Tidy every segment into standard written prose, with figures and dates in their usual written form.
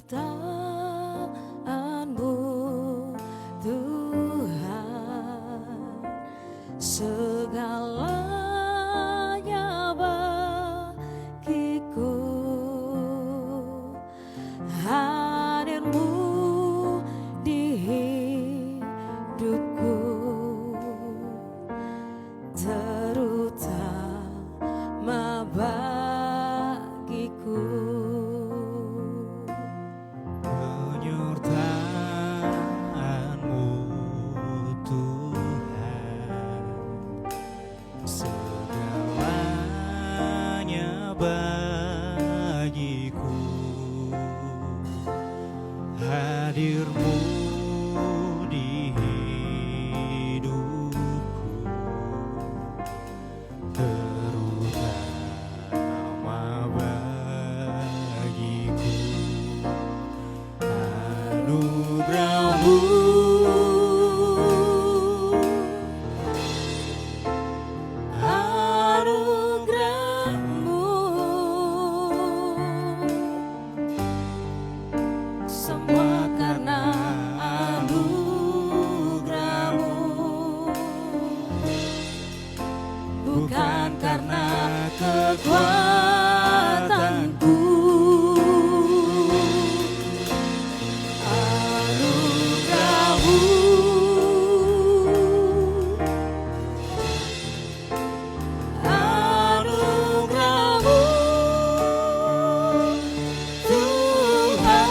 penyertaan-Mu Tuhan, segalanya bagiku. Hadir-Mu di hidupku, terutama bagiku. Penyertaan-Mu Tuhan, segalanya bagiku. Hadir-Mu di hidupku, terutama bagiku. Anugerah-Mu, Anugerah-Mu, semua karena anugerah-Mu, bukan karena kekuatanku. Anugerah-Mu, anugerah-Mu Tuhan,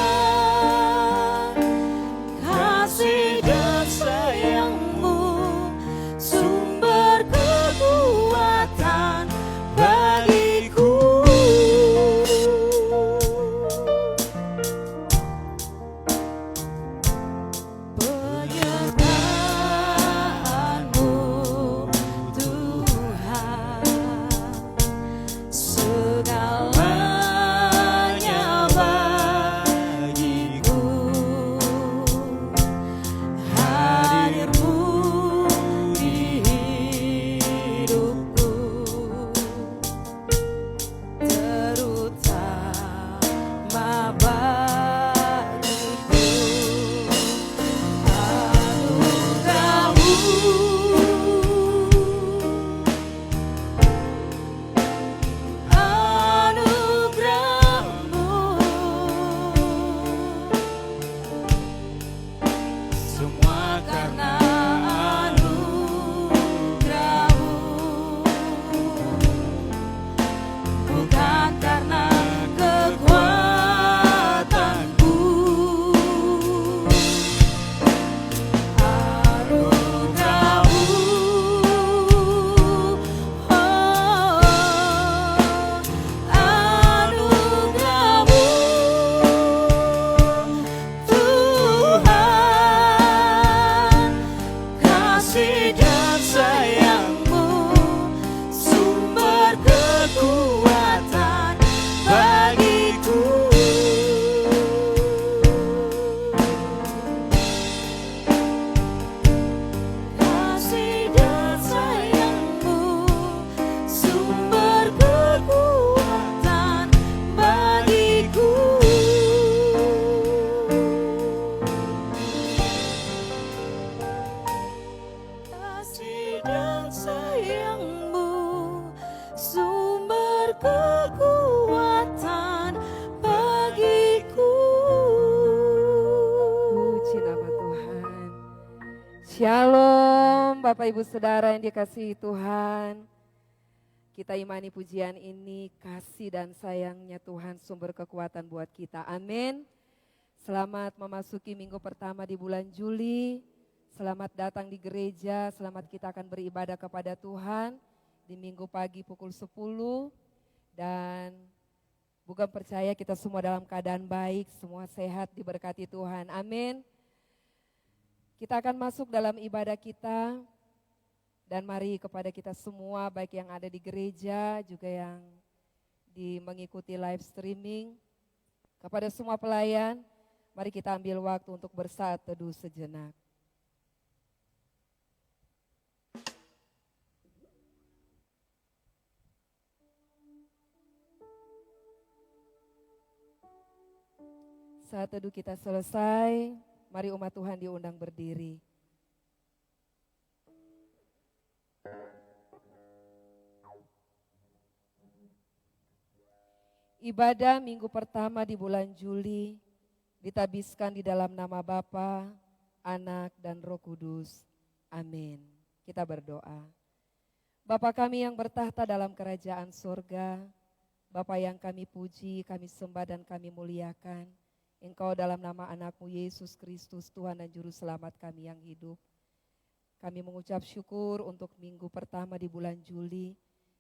kasih dan sayang-Mu, sumber kekuatan bagiku. Penyertaan-Mu Tuhan, segalanya bagiku. Hadir-Mu di hidupku, terutama bagiku. Anugerah-Mu, semua karena anugerah-Mu, bukan karena kekuatanku. Anugerah-Mu, anugerah-Mu Tuhan, kasih dan sayang-Mu, sumber kekuatan bagiku. Kasih dan sayang-Mu, sumber kekuatan bagiku. Kasih dan sayang-Mu, sumber kekuatan bagiku. Puji nama Tuhan. Shalom Bapak Ibu Saudara yang dikasihi Tuhan. Kita imani pujian ini, kasih dan sayangnya Tuhan sumber kekuatan buat kita. Amin. Selamat memasuki minggu pertama di bulan Juli. Selamat datang di gereja, selamat kita akan beribadah kepada Tuhan di minggu pagi pukul 10. Dan bukan percaya kita semua dalam keadaan baik, semua sehat diberkati Tuhan. Amin. Kita akan masuk dalam ibadah kita. Dan mari kepada kita semua, baik yang ada di gereja, juga yang mengikuti live streaming. Kepada semua pelayan, mari kita ambil waktu untuk bersaat teduh sejenak. saat teduh kita selesai, mari umat Tuhan diundang berdiri. Ibadah minggu pertama di bulan Juli ditabiskan di dalam nama Bapa, Anak, dan Roh Kudus. Amin. Kita berdoa. Bapa kami yang bertahta dalam kerajaan surga, Bapa yang kami puji, kami sembah dan kami muliakan. Engkau dalam nama anakmu Yesus Kristus, Tuhan dan Juru Selamat kami yang hidup. Kami mengucap syukur untuk minggu pertama di bulan Juli.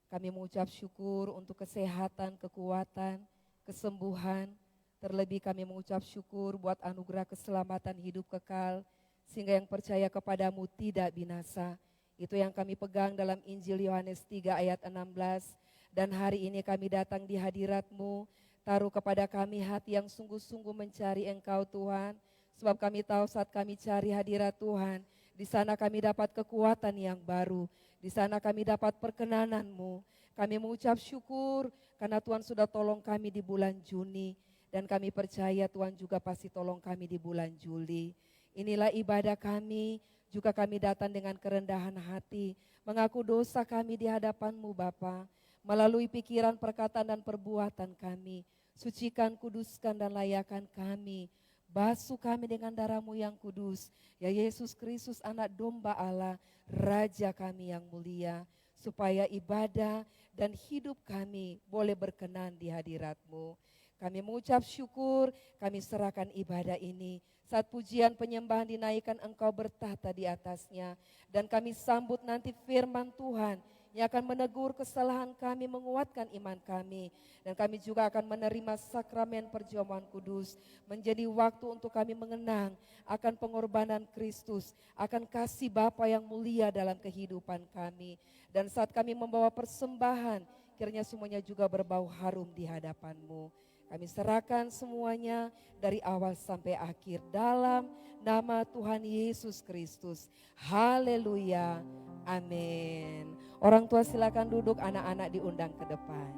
Kami mengucap syukur untuk kesehatan, kekuatan, kesembuhan. Terlebih kami mengucap syukur buat anugerah keselamatan hidup kekal, sehingga yang percaya kepadamu tidak binasa. Itu yang kami pegang dalam Injil Yohanes 3 ayat 16. Dan hari ini kami datang di hadirat-Mu, taruh kepada kami hati yang sungguh-sungguh mencari Engkau Tuhan. Sebab kami tahu saat kami cari hadirat Tuhan, di sana kami dapat kekuatan yang baru. Di sana kami dapat perkenanan-Mu. Kami mengucap syukur karena Tuhan sudah tolong kami di bulan Juni. Dan kami percaya Tuhan juga pasti tolong kami di bulan Juli. Inilah ibadah kami, juga kami datang dengan kerendahan hati. Mengaku dosa kami di hadapan-Mu Bapa. Melalui pikiran, perkataan, dan perbuatan kami. Sucikan, kuduskan, dan layakan kami. Basuh kami dengan darah-Mu yang kudus. Ya Yesus Kristus anak domba Allah, Raja kami yang mulia, supaya ibadah dan hidup kami boleh berkenan di hadirat-Mu. Kami mengucap syukur, kami serahkan ibadah ini. Saat pujian penyembahan dinaikkan, Engkau bertahta di atasnya. Dan kami sambut nanti firman Tuhan yang akan menegur kesalahan kami, menguatkan iman kami. Dan kami juga akan menerima sakramen perjamuan kudus, menjadi waktu untuk kami mengenang akan pengorbanan Kristus, akan kasih Bapa yang mulia dalam kehidupan kami. Dan saat kami membawa persembahan, kiranya semuanya juga berbau harum di hadapan-Mu. Kami serahkan semuanya dari awal sampai akhir dalam nama Tuhan Yesus Kristus. Haleluya. Amin. Orang tua silakan duduk, anak-anak diundang ke depan.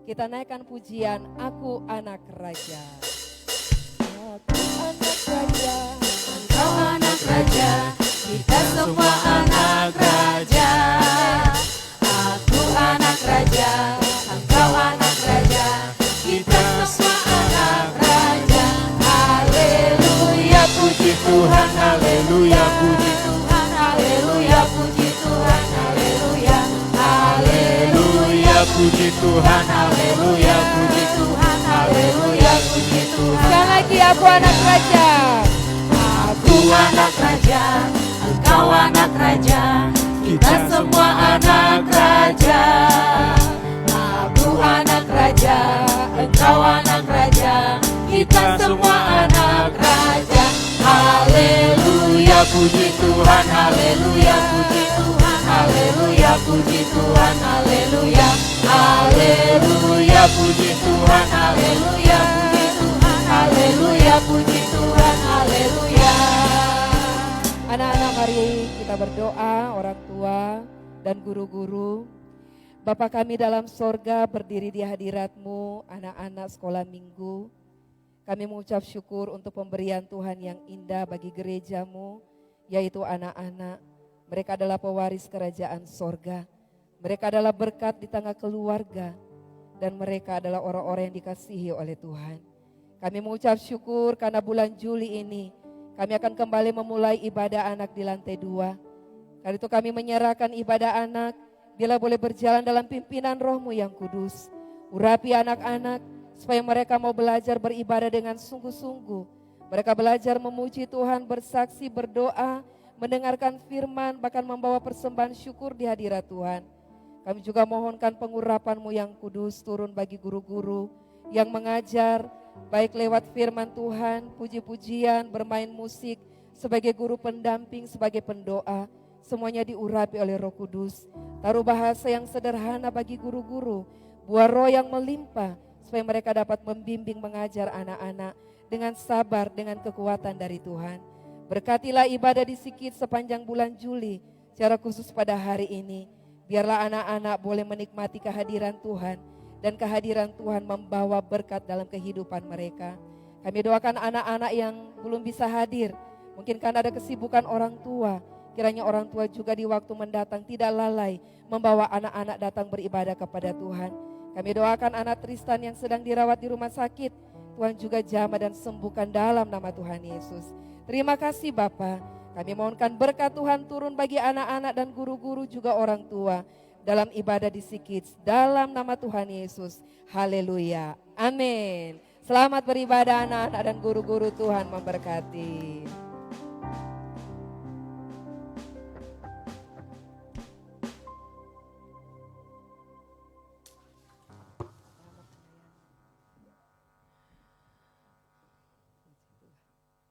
Kita naikkan pujian Aku Anak Raja. Aku anak raja, Engkau anak raja, kita semua anak raja. Aku anak raja, engkau anak raja, kita semua anak raja. Haleluya, puji Tuhan, haleluya, puji Tuhan, haleluya, puji Tuhan, haleluya, haleluya, puji Tuhan, haleluya, puji Tuhan, haleluya, puji Tuhan. sekali lagi aku anak raja. Aku anak raja, engkau anak raja, kita semua anak raja. Aku anak raja, engkau anak raja, kita semua anak raja. Haleluya, puji Tuhan, haleluya, puji Tuhan, haleluya, puji Tuhan, haleluya, haleluya, puji Tuhan, haleluya, puji Tuhan, haleluya, puji Tuhan, haleluya. Anak-anak, mari kita berdoa, orang tua dan guru-guru. Bapa kami dalam sorga, berdiri di hadirat-Mu, anak-anak sekolah minggu. Kami mengucap syukur untuk pemberian Tuhan yang indah bagi gereja-Mu, yaitu anak-anak. Mereka adalah pewaris kerajaan sorga. Mereka adalah berkat di tengah keluarga. Dan mereka adalah orang-orang yang dikasihi oleh Tuhan. Kami mengucap syukur karena bulan Juli ini kami akan kembali memulai ibadah anak di lantai 2. Karena itu kami menyerahkan ibadah anak, bila boleh berjalan dalam pimpinan Roh-Mu yang kudus. Urapi anak-anak supaya mereka mau belajar beribadah dengan sungguh-sungguh. Mereka belajar memuji Tuhan, bersaksi, berdoa, mendengarkan firman, bahkan membawa persembahan syukur di hadirat Tuhan. Kami juga mohonkan pengurapan-Mu yang kudus turun bagi guru-guru yang mengajar, baik lewat firman Tuhan, puji-pujian, bermain musik, sebagai guru pendamping, sebagai pendoa. Semuanya diurapi oleh Roh Kudus. Taruh bahasa yang sederhana bagi guru-guru, buah roh yang melimpah, supaya mereka dapat membimbing, mengajar anak-anak dengan sabar, dengan kekuatan dari Tuhan. Berkatilah ibadah di Sikit sepanjang bulan Juli, secara khusus pada hari ini. Biarlah anak-anak boleh menikmati kehadiran Tuhan, dan kehadiran Tuhan membawa berkat dalam kehidupan mereka. Kami doakan anak-anak yang belum bisa hadir. Mungkin karena ada kesibukan orang tua. Kiranya orang tua juga di waktu mendatang tidak lalai membawa anak-anak datang beribadah kepada Tuhan. Kami doakan anak Tristan yang sedang dirawat di rumah sakit. Tuhan juga jamah dan sembuhkan dalam nama Tuhan Yesus. Terima kasih Bapa. Kami mohonkan berkat Tuhan turun bagi anak-anak dan guru-guru juga orang tua dalam ibadah di Sikids. Dalam nama Tuhan Yesus. Haleluya. Amin. Selamat beribadah anak-anak dan guru-guru, Tuhan memberkati.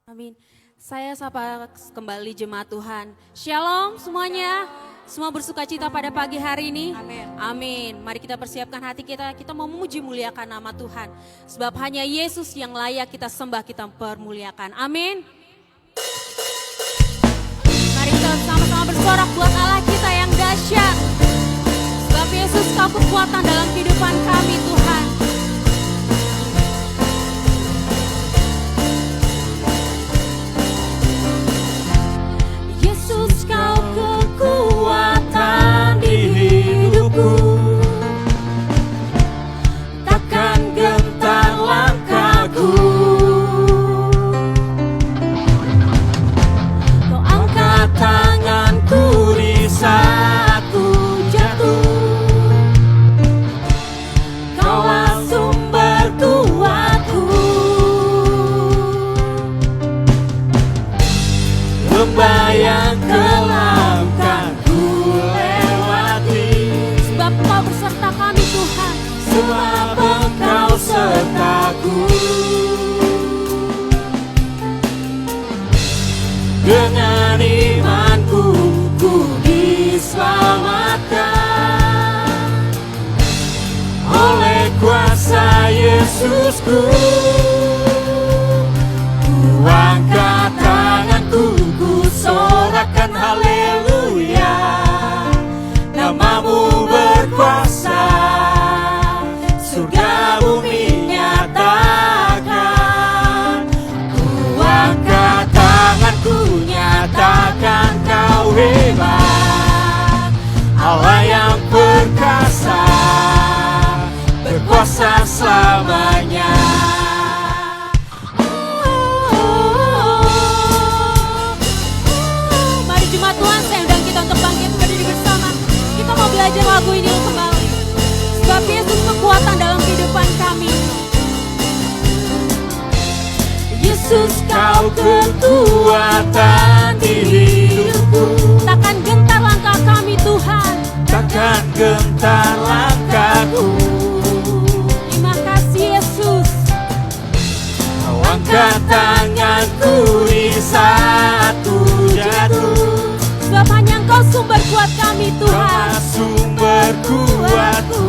Amin. Saya sapa kembali jemaat Tuhan. Shalom semuanya. Semua bersuka cita pada pagi hari ini. Amin. Amin. Mari kita persiapkan hati kita. Kita mau memuji muliakan nama Tuhan. Sebab hanya Yesus yang layak kita sembah, kita permuliakan. Amin. Mari kita sama-sama bersorak buat Allah kita yang dahsyat. Sebab Yesus kau kekuatan dalam kehidupan kami Tuhan. Kekuatan di hidupku, takkan gentar langkahku. Kau angkat tanganku di saat ku jatuh. Kaulah sumber kuatku. Lembah yang kelam kan ku lewati, Sebab kau berserta kami Tuhan. sebab Engkau sertaku. Dengan imanku ku diselamatkan oleh kuasa Yesusku. Ku angkat tanganku, ku sorakan haleluya. Namamu berkuasa, surga bumi nyatakan. Ku angkat tanganku, nyatakan kau hebat. Allah yang perkasa, berkuasa selamanya. Mari jemaat Tuhan, saya undang kita untuk bangkit berdiri bersama. Kita mau belajar lagu ini kembali. Sebab Yesus kekuatan dalam kehidupan kami. Yesus kau kekuatan di hidupku, Takkan gentar langkah kami Tuhan. takkan gentar langkahku. Terima kasih Yesus. Kau angkat tanganku di saat ku jatuh. Sebab hanya Engkau sumber kuat kami Tuhan. Kaulah sumber kuatku.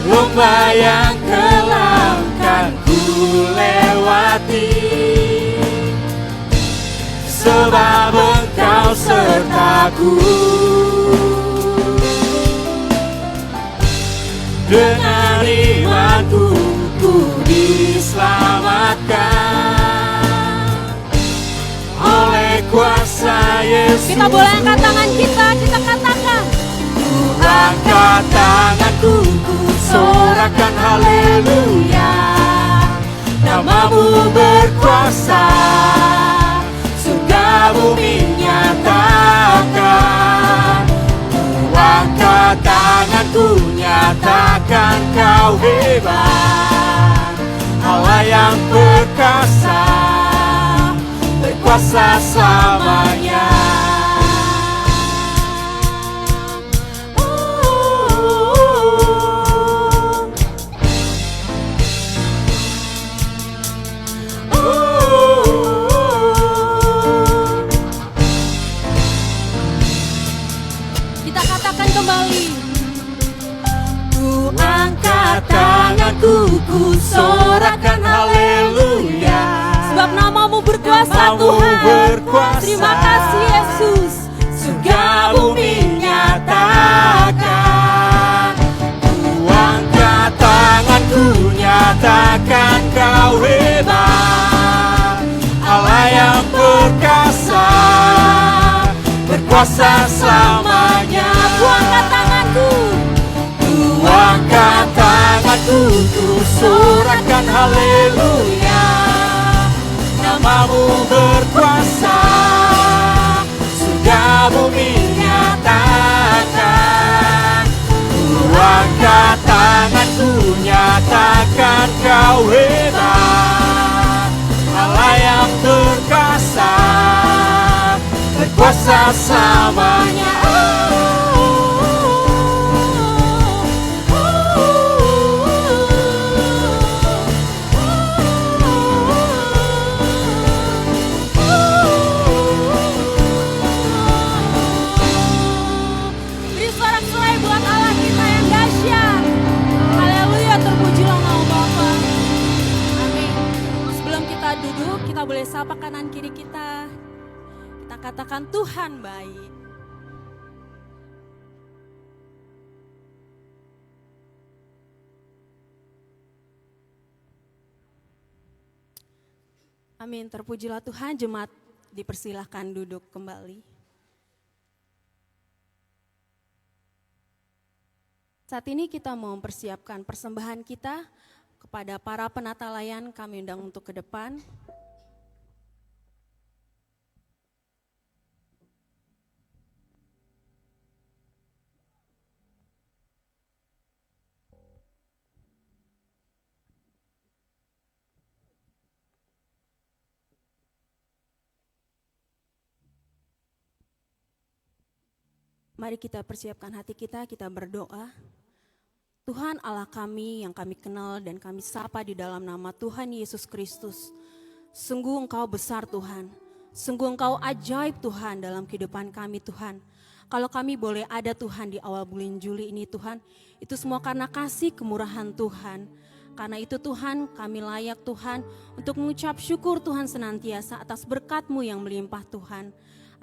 Lembah yang kelam kan ku lewati, sebab Engkau sertaku. Dengan imanku ku diselamatkan oleh kuasa Yesus. Kita boleh angkat tangan kita katakan. Ku angkat tanganku, ku sorakan haleluya. Namamu berkuasa, surga bumi nyatakan. Ku angkat tanganku, nyatakan kau hebat. Allah yang perkasa, berkuasa selamanya. Kita katakan kembali. Ku angkat tanganku, ku sorakan haleluya. Sebab namamu berkuasa Namamu Tuhan. berkuasa. Terima kasih berkuasa selamanya. Ku angkat tanganku, ku angkat tanganku, ku sorakan haleluya. Namamu berkuasa, surga bumi nyatakan. Ku angkat tanganku, nyatakan kau hebat. Allah yang perkasa, berkuasa selamanya. beri sorak-sorai buat Allah kita yang dahsyat. Haleluya, terpujilah nama Bapa. Amin. Sebelum kita duduk, kita boleh sapa kanan kiri kita. Kita katakan Tuhan baik. Amin, terpujilah Tuhan. Jemaat dipersilahkan duduk kembali. Saat ini kita mau mempersiapkan persembahan kita kepada para penata layan. Kami undang untuk ke depan. Mari kita persiapkan hati kita berdoa. Tuhan Allah kami yang kami kenal dan kami sapa di dalam nama Tuhan Yesus Kristus. Sungguh Engkau besar Tuhan, sungguh Engkau ajaib Tuhan dalam kehidupan kami Tuhan. Kalau kami boleh ada Tuhan di awal bulan Juli ini Tuhan, itu semua karena kasih kemurahan Tuhan. Karena itu Tuhan kami layak Tuhan untuk mengucap syukur Tuhan senantiasa atas berkat-Mu yang melimpah Tuhan.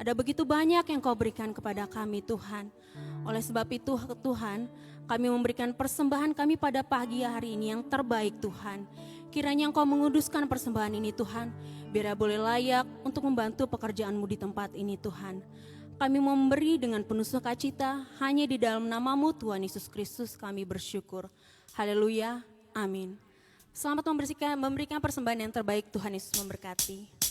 Ada begitu banyak yang Kau berikan kepada kami Tuhan. Oleh sebab itu Tuhan, kami memberikan persembahan kami pada pagi hari ini yang terbaik Tuhan. Kiranya Engkau menguduskan persembahan ini Tuhan, biar boleh layak untuk membantu pekerjaan-Mu di tempat ini Tuhan. Kami memberi dengan penuh sukacita, hanya di dalam nama-Mu Tuhan Yesus Kristus kami bersyukur. Haleluya, amin. Selamat memberikan persembahan yang terbaik, Tuhan Yesus memberkati.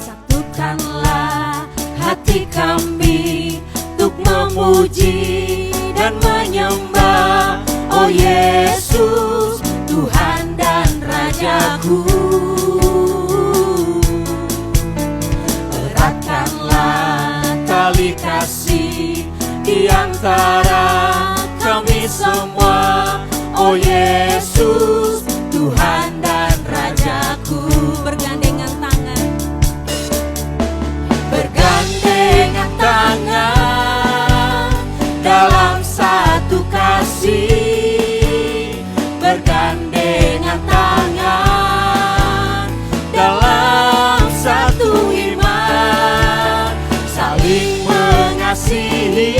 Satukanlah hati kami untuk memuji dan menyembah, oh Yesus, Tuhan dan Rajaku. Eratkanlah tali kasih di antara kami semua, oh Yesus, Tuhan dan Rajaku. Bergandengan tangan, bergandengan tangan dalam satu kasih, bergandengan tangan dalam satu iman, saling mengasihi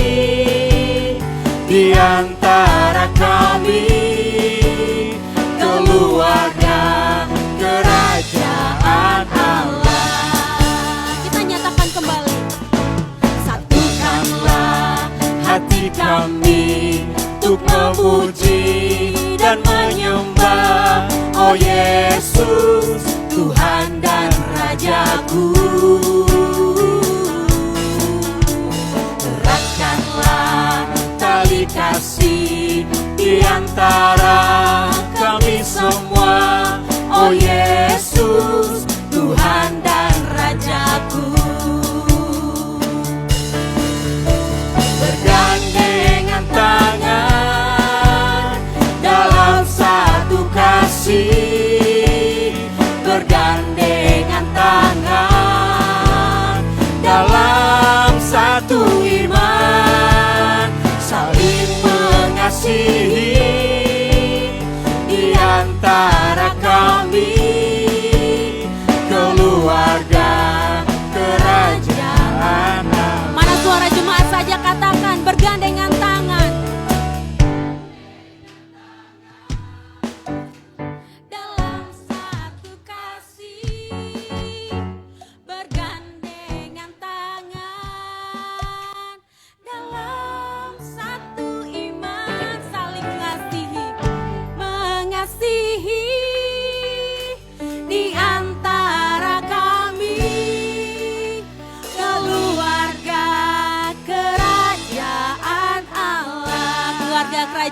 di antara kami, keluarga kerajaan Allah. kita nyatakan kembali. Satukanlah hati kami untuk memuji dan menyembah, oh Yesus, Tuhan dan Rajaku. Eratkanlah tali kasih di antara kami semua, oh Yesus, Tuhan dan Rajaku. Bergandengan tangan dalam satu kasih,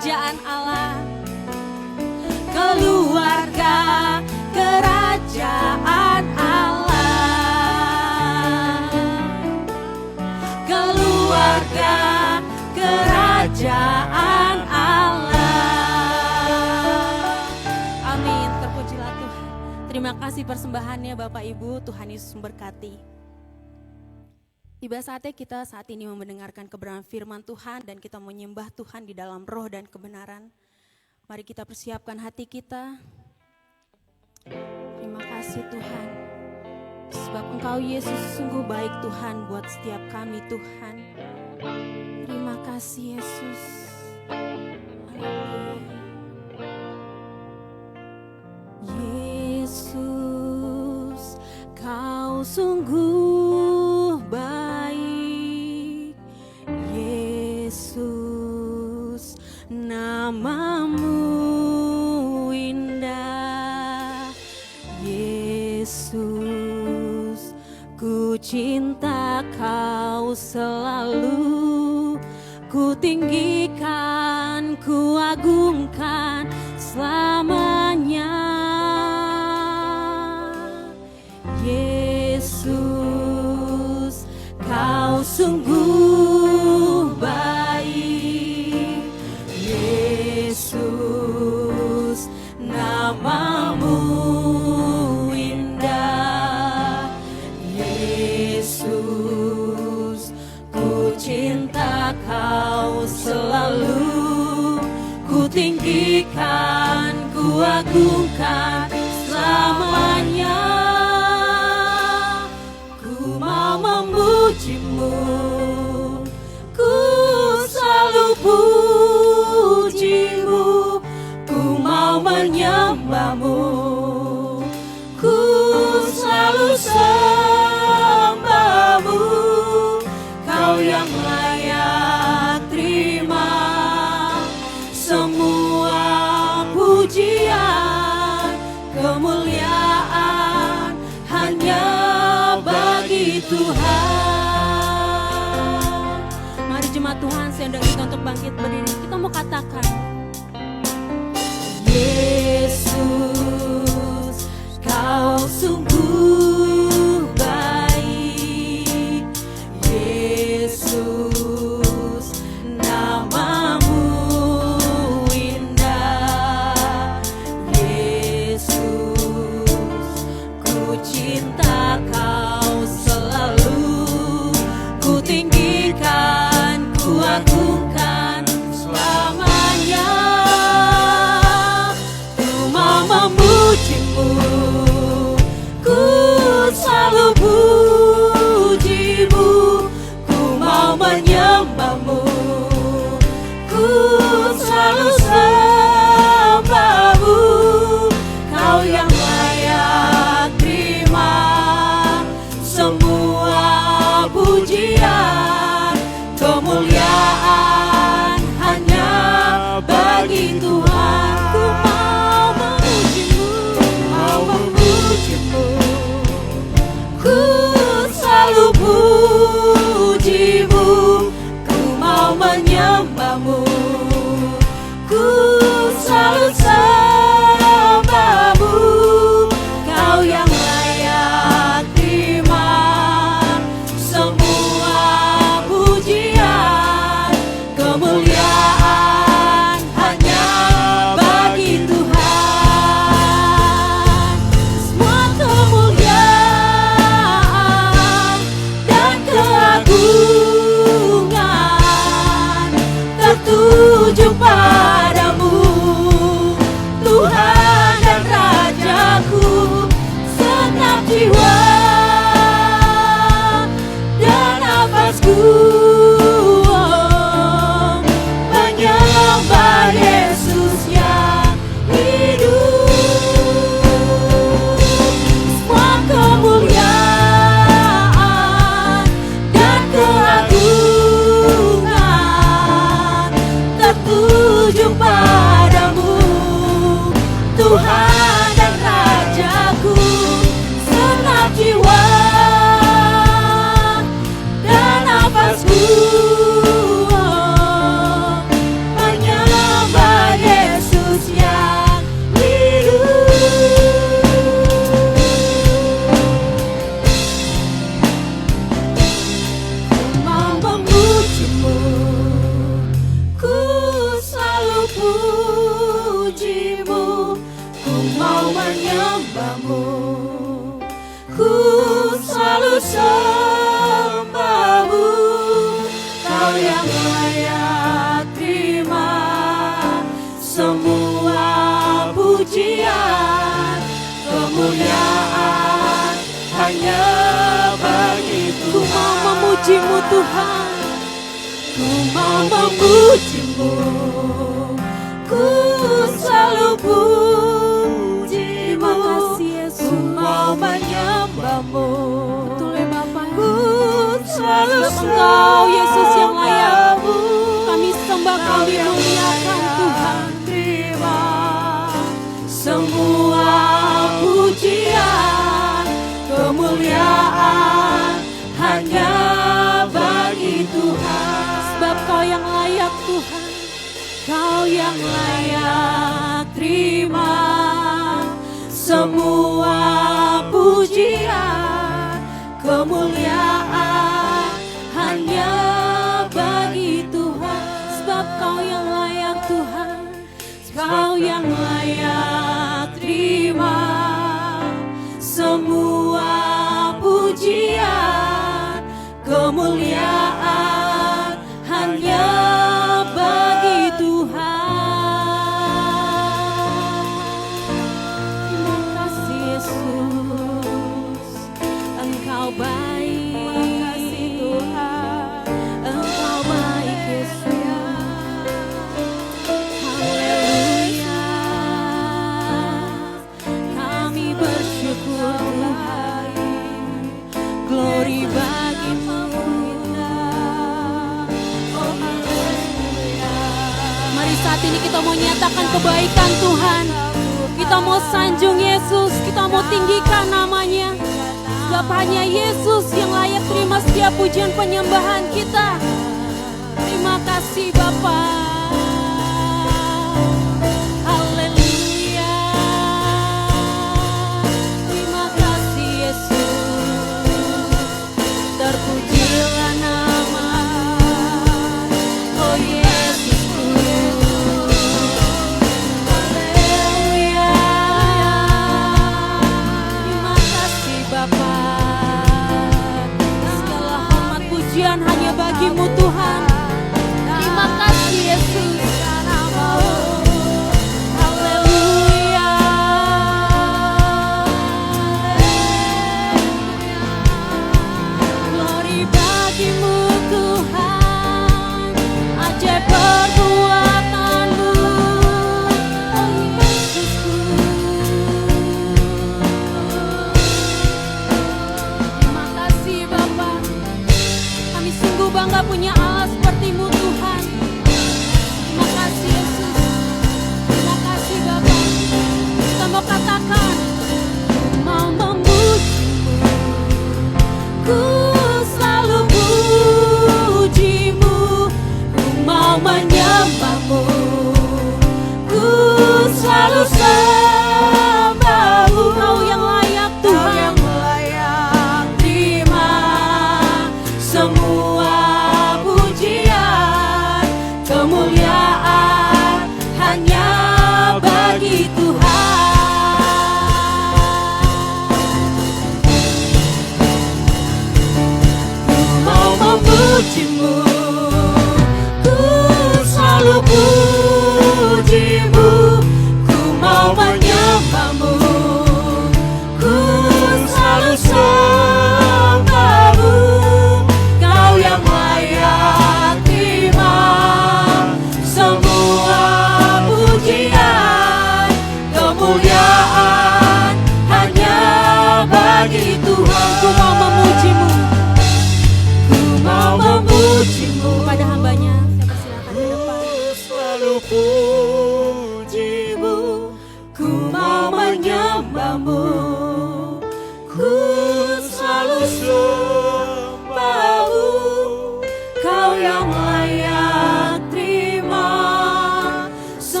kerajaan Allah, keluarga kerajaan Allah, keluarga kerajaan Allah. Amin, terpujilah Tuhan. Terima kasih persembahannya Bapak Ibu, Tuhan Yesus memberkati. Tiba saatnya kita saat ini mendengarkan kebenaran firman Tuhan dan kita menyembah Tuhan di dalam roh dan kebenaran. Mari kita persiapkan hati kita. Terima kasih Tuhan. Sebab Engkau Yesus sungguh baik Tuhan buat setiap kami Tuhan. Terima kasih Yesus. Yesus, Kau sungguh baik. Yesus, nama-Mu indah. Yesus, ku cinta Kau selalu. Ku tinggikan, ku agungkan selamanya. Yesus, Kau sungguh baik. Yesus, nama-Mu indah. Yesus, ku cinta Kau selalu. Ku tinggikan, ku agungkan selamanya. Ku mau memuji-Mu, ku selalu puji-Mu. Ku mau menyembah-Mu, ku selalu sembah-Mu. Kau yang layak terima semua pujian, kemuliaan hanya bagi Tuhan. Mari jemaat Tuhan, saya undang kita untuk bangkit berdiri. Kita mau katakan, Yesus, Kau sungguh baik. Yesus, nama-Mu indah. Yesus, ku cinta Kau selalu. Ku tinggikan, ku agungkan selamanya. Ku mau memuji-Mu, ku selalu puji-Mu. Ku mau menyembah-Mu, ku selalu sembah-Mu. Kau yang layak terima sembahmu, Kau yang layak terima semua pujian, kemuliaan hanya bagi-Mu. Ku mau memuji-Mu Tuhan, Ku mau memuji-Mu, ku selalu puji-Mu. terima kasih Yesus. Ku mau menyembah-Mu, Betul ya Bapa. ku selalu Engkau Yesus yang layak. sembah-Mu. Kami sembah, kami muliakan Tuhan. Terima semua pujian, kemuliaan hanya bagi Tuhan. Sebab Kau yang layak Tuhan. Kau yang layak terima semua pujian, kemuliaan hanya bagi Tuhan. Sebab Kau yang layak Tuhan. Kau yang layak terima semua pujian, kemuliaan hanya bagi Tuhan. Terima kasih Yesus. Engkau baik. Terima kasih Tuhan. Engkau baik Yesus. Haleluya. Kami bersyukur Tuhan. Glory bagi-Mu. Oh haleluya. Mari saat ini kita mau nyatakan kebaikan Tuhan. Kita mau sanjung Yesus. Kita mau tinggikan namanya. Sebab hanya Yesus yang layak terima setiap pujian penyembahan kita. Terima kasih Bapa. Haleluya. Terima kasih Yesus. Terpujilah nama Oh Yesusku. Haleluya. Terima kasih Bapa. Segala hormat pujian hanya bagi-Mu Tuhan. Terima kasih Yesus. Haleluya. Glory bagi-Mu Tuhan. Ajaib perbuatan-Mu Oh Yesusku. Terima kasih Bapa. Kami sungguh bangga punya Allah seperti-Mu Tuhan. Terima kasih Yesus. Terima kasih Bapa. Kita mau katakan, mau memuji-Mu, Ku selalu puji-Mu, ku mau menyembah-Mu, ku selalu sembah-Mu. Kau yang layak Kau Tuhan. yang layak terima semua pujian,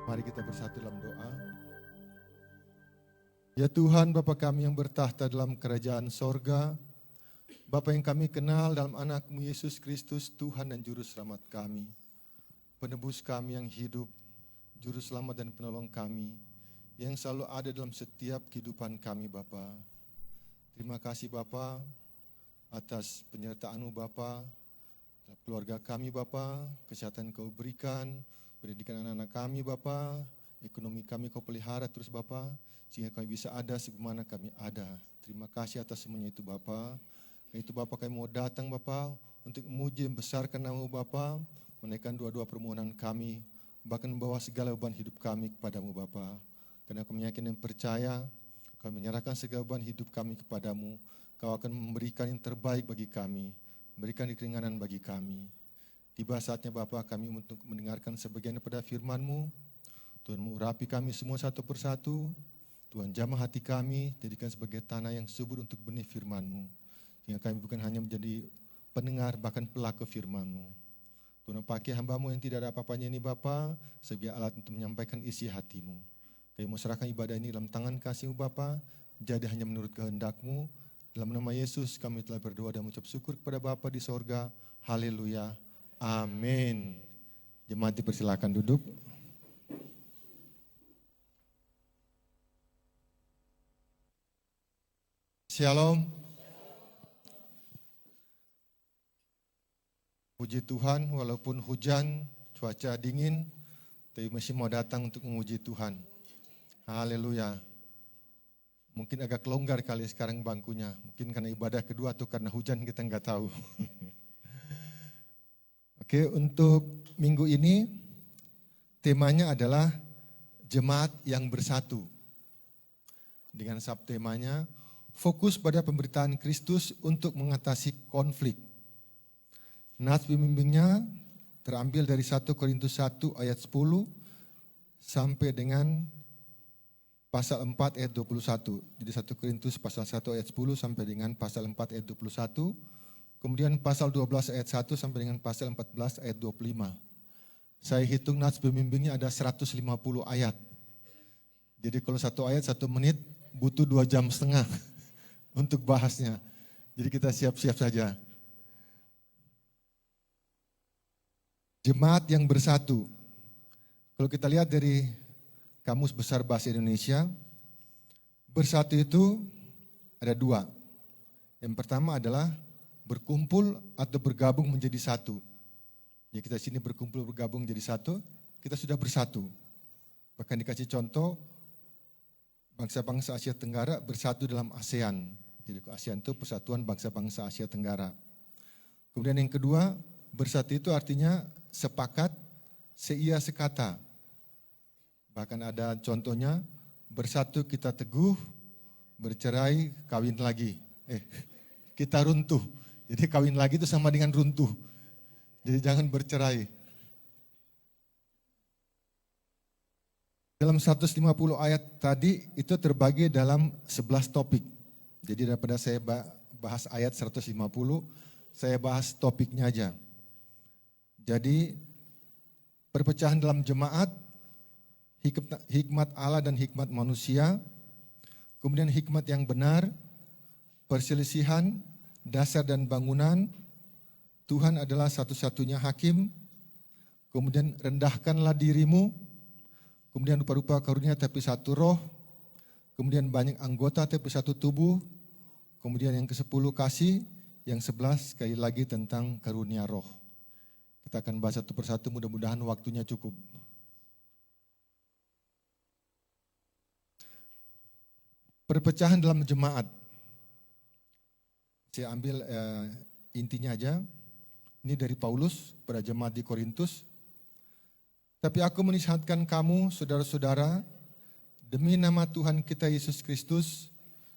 Mari kita bersatu dalam doa. Ya Tuhan, Bapa kami yang bertahta dalam kerajaan sorga, Bapa yang kami kenal dalam anak-Mu Yesus Kristus, Tuhan dan Juru Selamat kami, penebus kami yang hidup, Juru Selamat dan penolong kami, yang selalu ada dalam setiap kehidupan kami Bapa. Terima kasih Bapa atas penyertaan-Mu Bapa, dalam keluarga kami Bapa, kesehatan Kau berikan, pendidikan anak-anak kami Bapa, ekonomi kami Kau pelihara terus Bapa, sehingga kami bisa ada sebagaimana kami ada. Terima kasih atas semuanya itu Bapa. Itu Bapa kami mau datang Bapa untuk memuji dan membesarkan nama Bapa, menaikkan doa-doa permohonan kami, bahkan membawa segala beban hidup kami kepadamu Bapa. Karena kami yakin dan percaya, kami menyerahkan segala beban hidup kami kepadamu, Kau akan memberikan yang terbaik bagi kami, memberikan keringanan bagi kami. Tiba saatnya Bapa kami untuk mendengarkan sebagian daripada firman-Mu. Tuhan mengurapi kami semua satu persatu. Tuhan jamah hati kami, jadikan sebagai tanah yang subur untuk benih firman-Mu. Sehingga kami bukan hanya menjadi pendengar, bahkan pelaku firman-Mu. Tuhan pakai hamba-Mu yang tidak ada apa-apanya ini Bapa, sebagai alat untuk menyampaikan isi hati-Mu. Kami mau serahkan ibadah ini dalam tangan kasih-Mu Bapa, jadi hanya menurut kehendak-Mu. Dalam nama Yesus kami telah berdoa dan mengucap syukur kepada Bapa di sorga. Haleluya. Amin. Jemaat dipersilakan duduk. Shalom. Puji Tuhan, walaupun hujan, cuaca dingin, tapi masih mau datang untuk memuji Tuhan. Haleluya. Mungkin agak longgar kali sekarang bangkunya. Mungkin karena ibadah kedua atau karena hujan kita nggak tahu. Oke, untuk minggu ini temanya adalah jemaat yang bersatu. Dengan subtemanya fokus pada pemberitaan Kristus untuk mengatasi konflik. Nats pembimbingnya terambil dari 1 Korintus 1 ayat 10 sampai dengan pasal 4 ayat 21. Jadi 1 Korintus pasal 1 ayat 10 sampai dengan pasal 4 ayat 21. Kemudian pasal 12 ayat 1 sampai dengan pasal 14 ayat 25. Saya hitung nats pembimbingnya ada 150 ayat. Jadi kalau satu ayat 1 menit butuh 2,5 jam untuk bahasnya. Jadi kita siap-siap saja. Jemaat yang bersatu. Kalau kita lihat dari Kamus Besar Bahasa Indonesia, bersatu itu ada dua. Yang pertama adalah berkumpul atau bergabung menjadi satu. Jadi kita sini berkumpul bergabung jadi satu, kita sudah bersatu. Bahkan dikasih contoh, bangsa-bangsa Asia Tenggara bersatu dalam ASEAN. Jadi ASEAN itu Persatuan Bangsa-Bangsa Asia Tenggara. Kemudian yang kedua, bersatu itu artinya sepakat, seia sekata. Bahkan ada contohnya, bersatu kita teguh, bercerai kawin lagi. Kita runtuh. Jadi kawin lagi itu sama dengan runtuh. Jadi jangan bercerai. Dalam 150 ayat tadi itu terbagi dalam 11 topik. Jadi daripada saya bahas ayat 150, saya bahas topiknya aja. Jadi perpecahan dalam jemaat, hikmat Allah dan hikmat manusia, kemudian hikmat yang benar, perselisihan, dasar dan bangunan, Tuhan adalah satu-satunya hakim, kemudian rendahkanlah dirimu, kemudian rupa-rupa karunia tapi satu roh, kemudian banyak anggota tapi satu tubuh, kemudian yang ke-10 kasih, yang 11 sekali lagi tentang karunia roh. Kita akan bahas satu persatu, mudah-mudahan waktunya cukup. Perpecahan dalam jemaat. Saya ambil intinya aja. Ini dari Paulus pada jemaat di Korintus. Tapi aku menasihatkan kamu, saudara-saudara, demi nama Tuhan kita Yesus Kristus,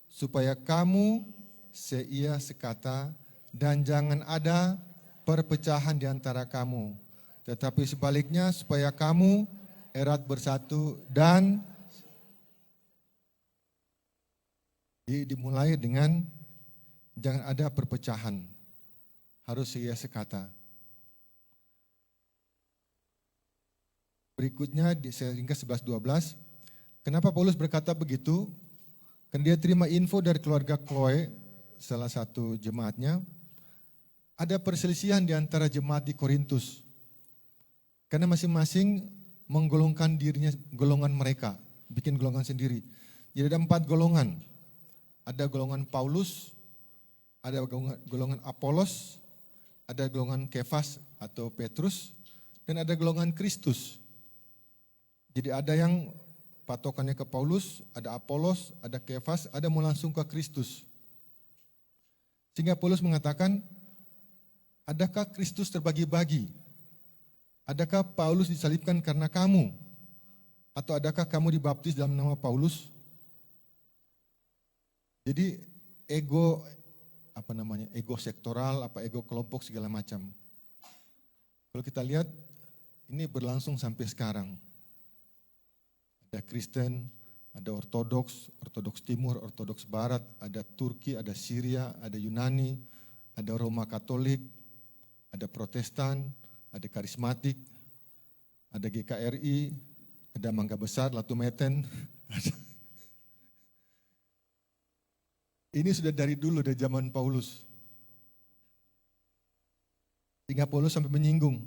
supaya kamu seia sekata dan jangan ada perpecahan di antara kamu. Tetapi sebaliknya supaya kamu erat bersatu dan dimulai dengan jangan ada perpecahan. Harus seia sekata. Berikutnya saya ringkas 11-12. Kenapa Paulus berkata begitu? Kan dia terima info dari keluarga Chloe, salah satu jemaatnya. Ada perselisihan di antara jemaat di Korintus. Karena masing-masing menggolongkan dirinya, golongan mereka, bikin golongan sendiri. Jadi ada 4 golongan. Ada golongan Paulus, ada golongan Apolos, ada golongan Kefas atau Petrus, dan ada golongan Kristus. Jadi ada yang patokannya ke Paulus, ada Apolos, ada Kefas, ada mau langsung ke Kristus. Sehingga Paulus mengatakan, adakah Kristus terbagi-bagi? Adakah Paulus disalibkan karena kamu? Atau adakah kamu dibaptis dalam nama Paulus? Jadi ego ego sektoral, ego kelompok segala macam. Kalau kita lihat ini berlangsung sampai sekarang. Ada Kristen, ada Ortodoks, Ortodoks Timur, Ortodoks Barat, ada Turki, ada Syria, ada Yunani, ada Roma Katolik, ada Protestan, ada Karismatik, ada GKRI, ada Mangga Besar, Latu Meten. Ini sudah dari dulu, dari zaman Paulus. Sehingga Paulus sampai menyinggung,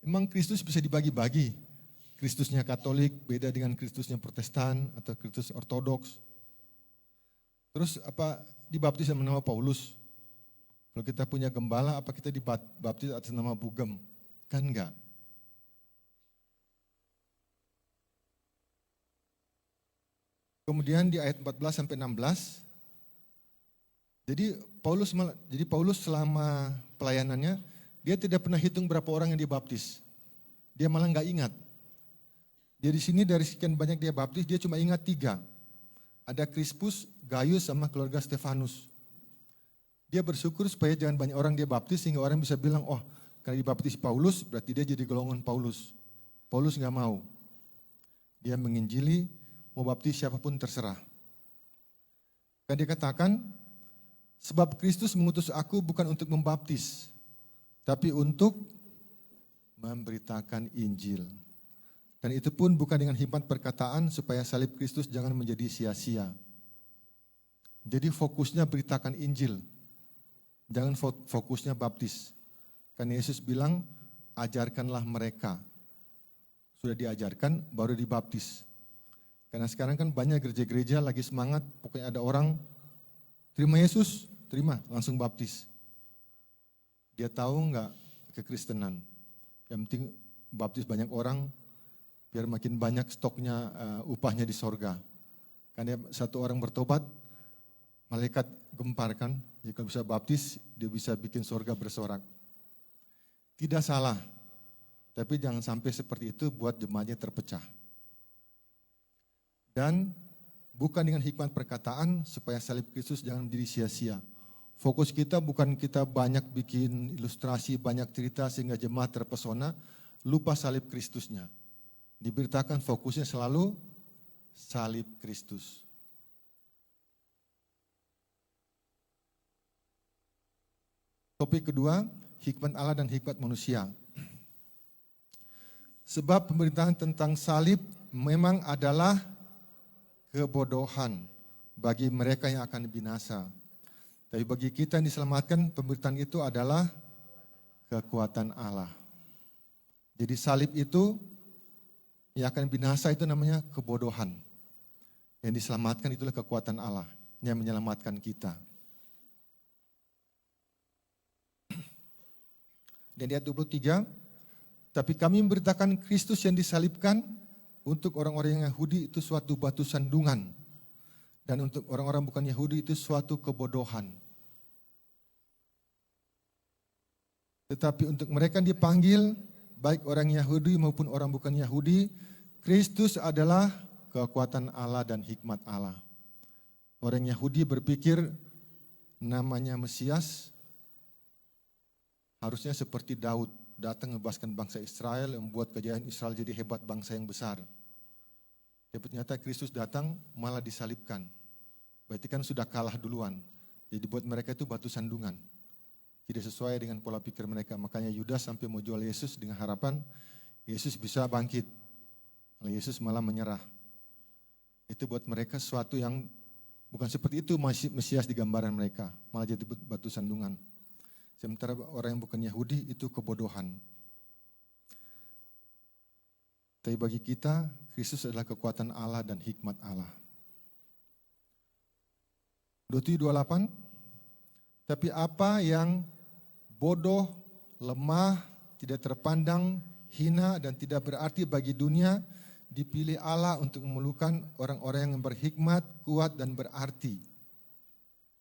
emang Kristus bisa dibagi-bagi? Kristusnya Katolik beda dengan Kristusnya Protestan atau Kristus Ortodoks. Terus apa dibaptis dalam nama Paulus? Kalau kita punya gembala, apa kita dibaptis atas nama Bugem? Kan enggak. Kemudian di ayat 14 sampai 16, jadi Paulus selama pelayanannya, dia tidak pernah hitung berapa orang yang dibaptis. Dia malah enggak ingat. Dia di sini dari sekian banyak dia baptis, dia cuma ingat 3. Ada Crispus, Gaius, sama keluarga Stefanus. Dia bersyukur supaya jangan banyak orang dia baptis, sehingga orang bisa bilang, oh kalau dibaptis Paulus, berarti dia jadi golongan Paulus. Paulus nggak mau. Dia menginjili, mau baptis siapapun terserah. Dan dia katakan, sebab Kristus mengutus aku bukan untuk membaptis, tapi untuk memberitakan Injil. Dan itu pun bukan dengan hikmat perkataan supaya salib Kristus jangan menjadi sia-sia. Jadi fokusnya beritakan Injil, jangan fokusnya baptis. Karena Yesus bilang, ajarkanlah mereka. Sudah diajarkan, baru dibaptis. Karena sekarang kan banyak gereja-gereja lagi semangat, pokoknya ada orang, terima Yesus, terima, langsung baptis. Dia tahu enggak kekristenan. Yang penting baptis banyak orang, biar makin banyak stoknya upahnya di sorga. Karena satu orang bertobat, malaikat gempar kan, jika bisa baptis, dia bisa bikin sorga bersorak. Tidak salah, tapi jangan sampai seperti itu buat jemaatnya terpecah. Dan bukan dengan hikmat perkataan supaya salib Kristus jangan menjadi sia-sia. Fokus kita bukan kita banyak bikin ilustrasi, banyak cerita sehingga jemaat terpesona, lupa salib Kristusnya. Diberitakan fokusnya selalu salib Kristus. Topik kedua, hikmat Allah dan hikmat manusia. Sebab pemberitaan tentang salib memang adalah kebodohan bagi mereka yang akan binasa. Tapi bagi kita yang diselamatkan, pemberitaan itu adalah kekuatan Allah. Jadi salib itu yang akan binasa itu namanya kebodohan. Yang diselamatkan itulah kekuatan Allah yang menyelamatkan kita. Dan di ayat 23, tapi kami memberitakan Kristus yang disalibkan untuk orang-orang yang Yahudi itu suatu batu sandungan. Dan untuk orang-orang bukan Yahudi itu suatu kebodohan. Tetapi untuk mereka yang dipanggil, baik orang Yahudi maupun orang bukan Yahudi, Kristus adalah kekuatan Allah dan hikmat Allah. Orang Yahudi berpikir namanya Mesias harusnya seperti Daud, datang membebaskan bangsa Israel, membuat kejayaan Israel jadi hebat bangsa yang besar. Tapi ternyata Kristus datang malah disalibkan. Berarti kan sudah kalah duluan. Jadi buat mereka itu batu sandungan. Tidak sesuai dengan pola pikir mereka. Makanya Yudas sampai mau jual Yesus dengan harapan Yesus bisa bangkit. Yesus malah menyerah. Itu buat mereka sesuatu yang bukan seperti itu Mesias di gambaran mereka, malah jadi batu sandungan. Sementara orang yang bukan Yahudi itu kebodohan. Tapi bagi kita, Kristus adalah kekuatan Allah dan hikmat Allah. 27:28, tapi apa yang bodoh, lemah, tidak terpandang, hina dan tidak berarti bagi dunia, dipilih Allah untuk memerlukan orang-orang yang berhikmat, kuat dan berarti.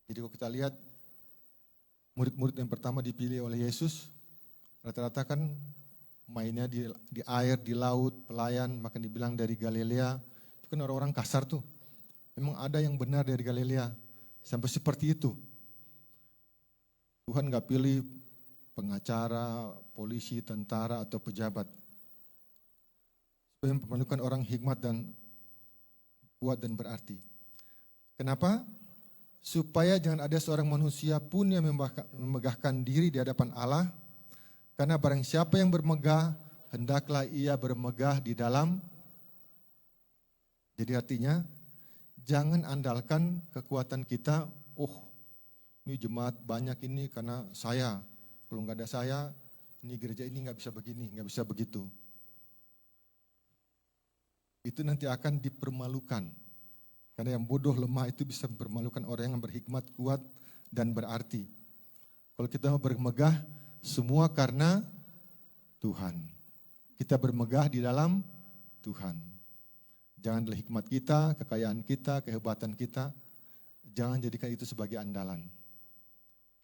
Jadi kalau kita lihat murid-murid yang pertama dipilih oleh Yesus, rata-rata kan mainnya di air, di laut, pelayan, maka dibilang dari Galilea. Itu kan orang-orang kasar tuh. Memang ada yang benar dari Galilea, sampai seperti itu. Tuhan gak pilih pengacara, polisi, tentara atau pejabat. Supaya memerlukan orang hikmat dan kuat dan berarti. Kenapa? Supaya jangan ada seorang manusia pun yang memegahkan diri di hadapan Allah. Karena barang siapa yang bermegah, hendaklah ia bermegah di dalam. Jadi artinya, jangan andalkan kekuatan kita, ini jemaat banyak ini karena saya. Kalau nggak ada saya, ini gereja ini nggak bisa begini, nggak bisa begitu. Itu nanti akan dipermalukan. Karena yang bodoh, lemah itu bisa mempermalukan orang yang berhikmat, kuat, dan berarti. Kalau kita mau bermegah, semua karena Tuhan. Kita bermegah di dalam Tuhan. Jangan adalah hikmat kita, kekayaan kita, kehebatan kita. Jangan jadikan itu sebagai andalan.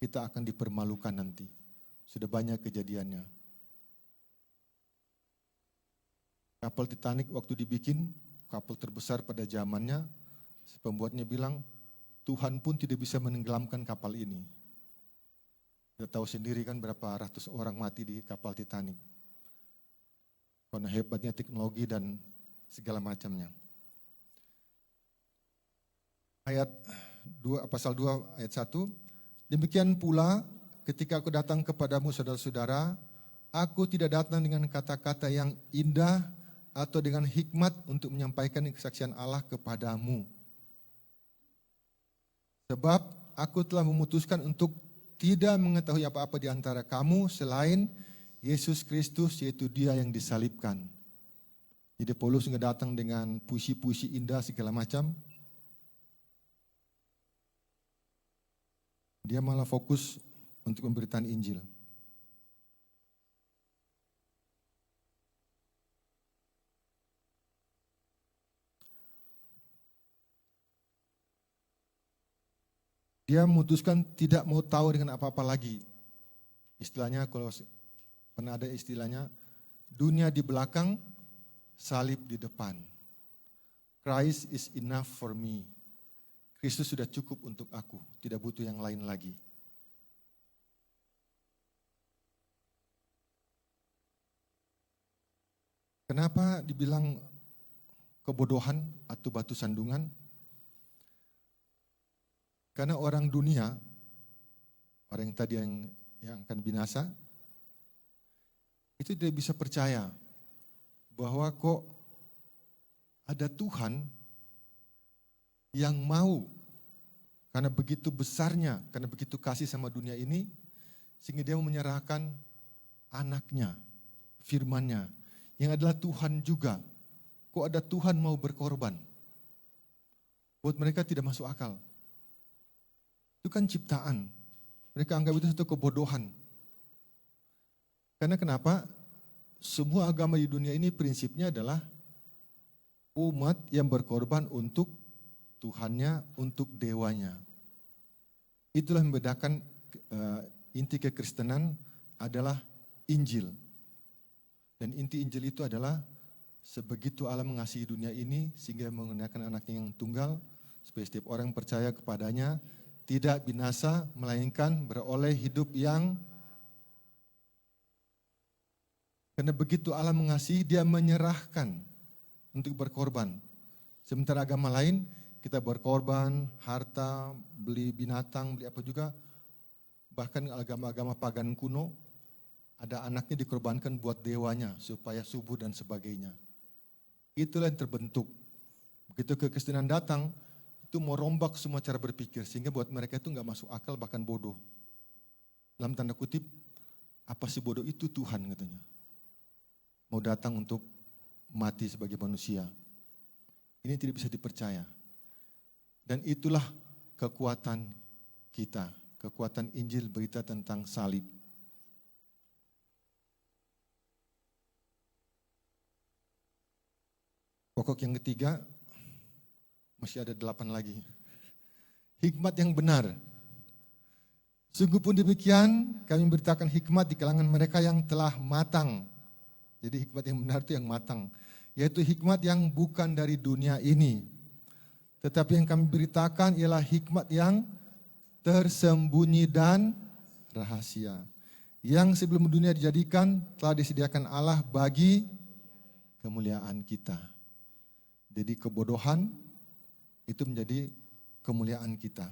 Kita akan dipermalukan nanti. Sudah banyak kejadiannya. Kapal Titanic waktu dibikin, kapal terbesar pada zamannya, pembuatnya bilang, Tuhan pun tidak bisa menenggelamkan kapal ini. Kita tahu sendiri kan berapa ratus orang mati di kapal Titanic. Karena hebatnya teknologi dan segala macamnya. Pasal 2 ayat 1. Demikian pula ketika aku datang kepadamu saudara-saudara, aku tidak datang dengan kata-kata yang indah atau dengan hikmat untuk menyampaikan kesaksian Allah kepadamu. Sebab aku telah memutuskan untuk tidak mengetahui apa-apa di antara kamu selain Yesus Kristus, yaitu Dia yang disalibkan. Jadi Paulus nggak datang dengan puisi-puisi indah segala macam. Dia malah fokus untuk pemberitaan Injil. Dia memutuskan tidak mau tahu dengan apa-apa lagi. Istilahnya kalau pernah ada istilahnya, dunia di belakang, salib di depan. Christ is enough for me. Kristus sudah cukup untuk aku, tidak butuh yang lain lagi. Kenapa dibilang kebodohan atau batu sandungan? Karena orang dunia, orang yang tadi yang akan binasa, itu tidak bisa percaya bahwa kok ada Tuhan yang mau, karena begitu besarnya, karena begitu kasih sama dunia ini, sehingga dia mau menyerahkan anaknya, firman-Nya, yang adalah Tuhan juga. Kok ada Tuhan mau berkorban? Buat mereka tidak masuk akal. Itu kan ciptaan. Mereka anggap itu satu kebodohan. Karena kenapa? Semua agama di dunia ini prinsipnya adalah umat yang berkorban untuk Tuhannya, untuk dewanya. Itulah yang membedakan inti kekristenan adalah Injil. Dan inti Injil itu adalah sebegitu Allah mengasihi dunia ini sehingga mengenyakan anaknya yang tunggal supaya setiap orang percaya kepadanya tidak binasa melainkan beroleh hidup yang. Karena begitu Allah mengasihi, Dia menyerahkan untuk berkorban. Sementara agama lain kita berkorban, harta, beli binatang, beli apa juga. Bahkan agama-agama pagan kuno, ada anaknya dikorbankan buat dewanya supaya subur dan sebagainya. Itulah yang terbentuk. Begitu kekristenan datang, itu merombak semua cara berpikir. Sehingga buat mereka itu nggak masuk akal, bahkan bodoh. Dalam tanda kutip, apa sih bodoh itu Tuhan katanya. Mau datang untuk mati sebagai manusia. Ini tidak bisa dipercaya. Dan itulah kekuatan kita. Kekuatan Injil berita tentang salib. Pokok yang ketiga, masih ada 8 lagi. Hikmat yang benar. Sungguh pun demikian, kami beritakan hikmat di kalangan mereka yang telah matang. Jadi hikmat yang benar itu yang matang. Yaitu hikmat yang bukan dari dunia ini. Tetapi yang kami beritakan ialah hikmat yang tersembunyi dan rahasia. Yang sebelum dunia dijadikan telah disediakan Allah bagi kemuliaan kita. Jadi kebodohan itu menjadi kemuliaan kita.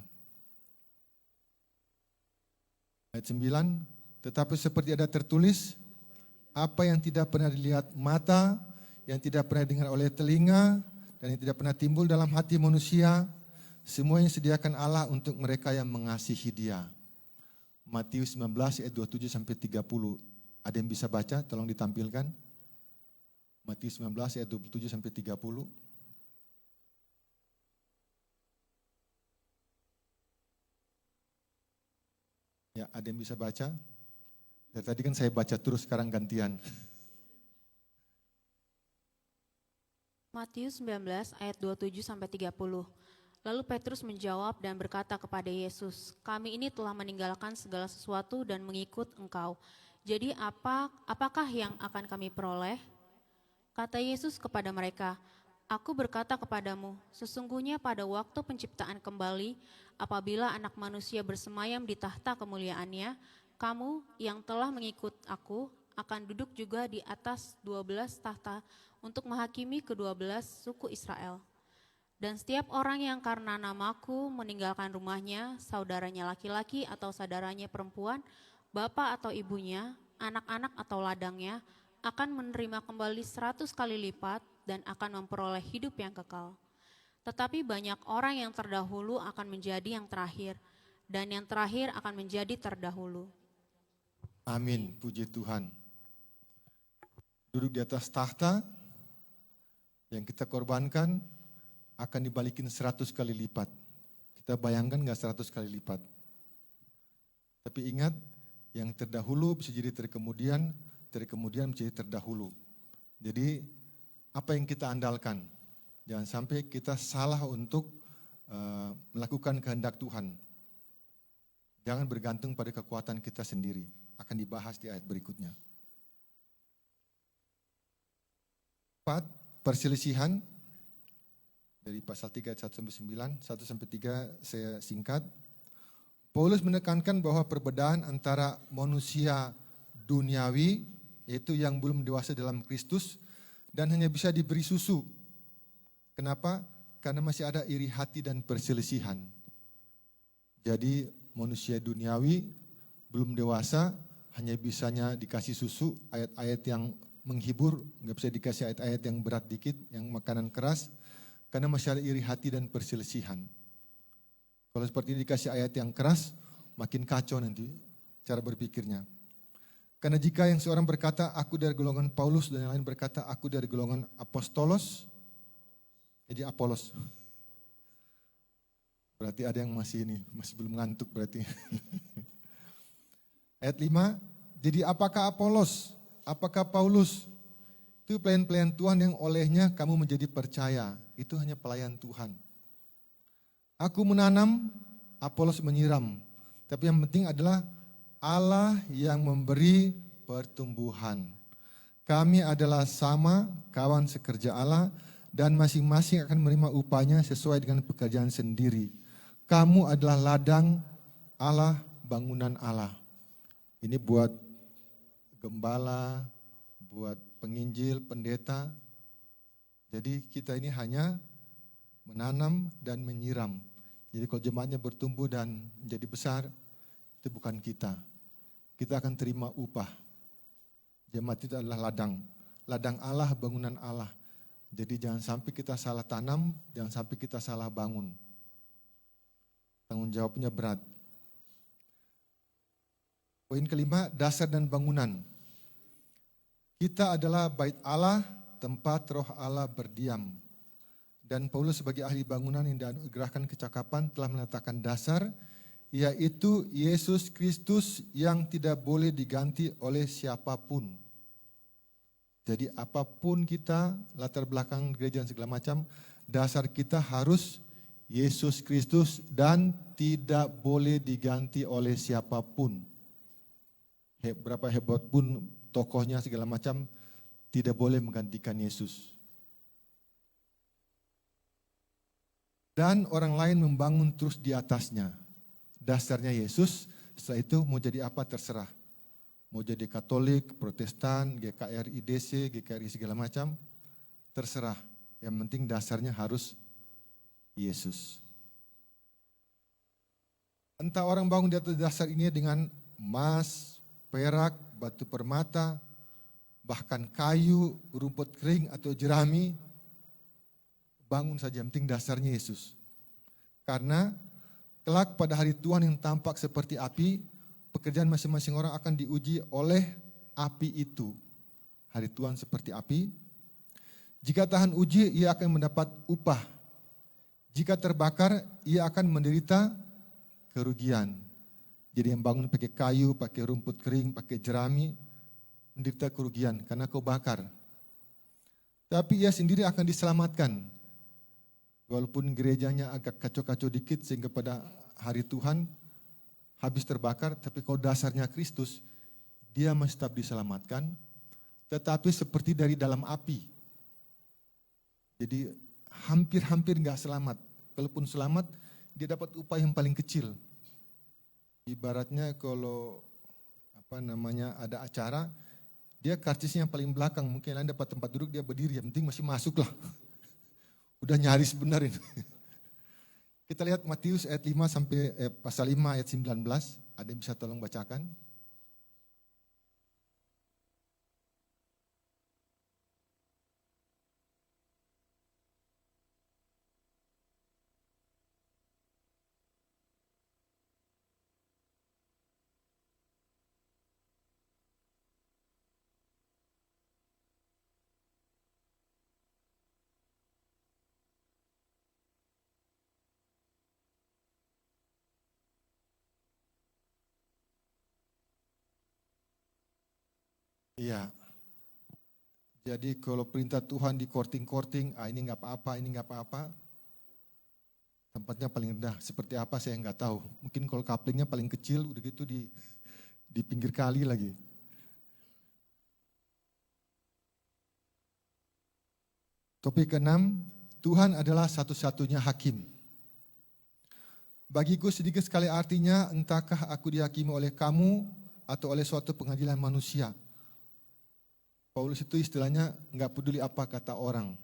Ayat 9, tetapi seperti ada tertulis, apa yang tidak pernah dilihat mata, yang tidak pernah dengar oleh telinga, dan yang tidak pernah timbul dalam hati manusia, semuanya disediakan Allah untuk mereka yang mengasihi Dia. Matius 19 ayat 27 sampai 30. Ada yang bisa baca? Tolong ditampilkan. Matius 19 ayat 27 sampai 30. Ya, ada yang bisa baca? Dari tadi kan saya baca terus, sekarang gantian. Matius 19 ayat 27 sampai 30. Lalu Petrus menjawab dan berkata kepada Yesus, kami ini telah meninggalkan segala sesuatu dan mengikut Engkau. Jadi apakah yang akan kami peroleh? Kata Yesus kepada mereka, aku berkata kepadamu, sesungguhnya pada waktu penciptaan kembali, apabila anak manusia bersemayam di tahta kemuliaannya, kamu yang telah mengikut aku akan duduk juga di atas 12 tahta untuk menghakimi ke-12 suku Israel. Dan setiap orang yang karena namaku meninggalkan rumahnya, saudaranya laki-laki atau saudaranya perempuan, bapak atau ibunya, anak-anak atau ladangnya, akan menerima kembali 100 kali lipat dan akan memperoleh hidup yang kekal. Tetapi banyak orang yang terdahulu akan menjadi yang terakhir, dan yang terakhir akan menjadi terdahulu. Amin, puji Tuhan. Duduk di atas tahta, yang kita korbankan akan dibalikin 100 kali lipat. Kita bayangkan gak 100 kali lipat. Tapi ingat, yang terdahulu bisa jadi terkemudian bisa jadi terdahulu. Jadi apa yang kita andalkan? Jangan sampai kita salah untuk melakukan kehendak Tuhan. Jangan bergantung pada kekuatan kita sendiri. Akan dibahas di ayat berikutnya. 4. Perselisihan. Dari pasal 3 ayat 1 sampai 9, 1 sampai 3 saya singkat. Paulus menekankan bahwa perbedaan antara manusia duniawi, yaitu yang belum dewasa dalam Kristus, dan hanya bisa diberi susu. Kenapa? Karena masih ada iri hati dan perselisihan. Jadi manusia duniawi belum dewasa, hanya bisanya dikasih susu, ayat-ayat yang menghibur, nggak bisa dikasih ayat-ayat yang berat dikit, yang makanan keras, karena masih ada iri hati dan perselisihan. Kalau seperti ini dikasih ayat yang keras, makin kacau nanti cara berpikirnya. Karena jika yang seorang berkata, aku dari golongan Paulus, dan yang lain berkata, aku dari golongan Apostolos, jadi Apolos. Berarti ada yang masih belum ngantuk berarti. Ayat 5, jadi apakah Apolos, apakah Paulus? Itu pelayan-pelayan Tuhan yang olehnya kamu menjadi percaya. Itu hanya pelayan Tuhan. Aku menanam, Apolos menyiram. Tapi yang penting adalah Allah yang memberi pertumbuhan. Kami adalah sama kawan sekerja Allah dan masing-masing akan menerima upahnya sesuai dengan pekerjaan sendiri. Kamu adalah ladang Allah, bangunan Allah. Ini buat gembala, buat penginjil, pendeta. Jadi kita ini hanya menanam dan menyiram. Jadi kalau jemaatnya bertumbuh dan menjadi besar, itu bukan kita. Kita akan terima upah. Jemaat itu adalah ladang. Ladang Allah, bangunan Allah. Jadi jangan sampai kita salah tanam, jangan sampai kita salah bangun. Tanggung jawabnya berat. Poin kelima, dasar dan bangunan. Kita adalah bait Allah, tempat roh Allah berdiam. Dan Paulus sebagai ahli bangunan yang dianugerahkan kecakapan telah meletakkan dasar, yaitu Yesus Kristus yang tidak boleh diganti oleh siapapun. Jadi apapun kita, latar belakang gereja dan segala macam, dasar kita harus Yesus Kristus dan tidak boleh diganti oleh siapapun. Berapa hebat pun tokohnya segala macam, tidak boleh menggantikan Yesus. Dan orang lain membangun terus di atasnya. Dasarnya Yesus, setelah itu mau jadi apa terserah. Mau jadi Katolik, Protestan, GKRI DC, GKRI segala macam, terserah. Yang penting dasarnya harus Yesus. Entah orang bangun di atas dasar ini dengan emas, perak, batu permata, bahkan kayu, rumput kering atau jerami, bangun saja, yang penting dasarnya Yesus. Karena kelak pada hari Tuhan yang tampak seperti api, pekerjaan masing-masing orang akan diuji oleh api itu. Hari Tuhan seperti api. Jika tahan uji, ia akan mendapat upah. Jika terbakar, ia akan menderita kerugian. Jadi yang bangun pakai kayu, pakai rumput kering, pakai jerami, menderita kerugian karena kau bakar. Tapi ia sendiri akan diselamatkan. Walaupun gerejanya agak kacau-kacau dikit sehingga pada hari Tuhan habis terbakar, tapi kalau dasarnya Kristus, dia masih tetap diselamatkan, tetapi seperti dari dalam api. Jadi hampir-hampir nggak selamat. Kalaupun selamat, dia dapat upah yang paling kecil. Ibaratnya kalau ada acara, dia karcisnya yang paling belakang, mungkin Anda dapat tempat duduk, dia berdiri, yang penting masih masuk lah. Udah nyaris benar ini. Kita lihat Matius ayat 5 sampai pasal 5 ayat 19, ada yang bisa tolong bacakan? Iya. Jadi kalau perintah Tuhan di korting-korting, ini nggak apa-apa, ini nggak apa-apa. Tempatnya paling rendah, seperti apa saya nggak tahu. Mungkin kalau kaplingnya paling kecil, udah gitu di pinggir kali lagi. Topik ke-6, Tuhan adalah satu-satunya hakim. Bagiku sedikit sekali artinya, entahkah aku dihakimi oleh kamu atau oleh suatu pengadilan manusia. Paulus itu istilahnya nggak peduli apa kata orang.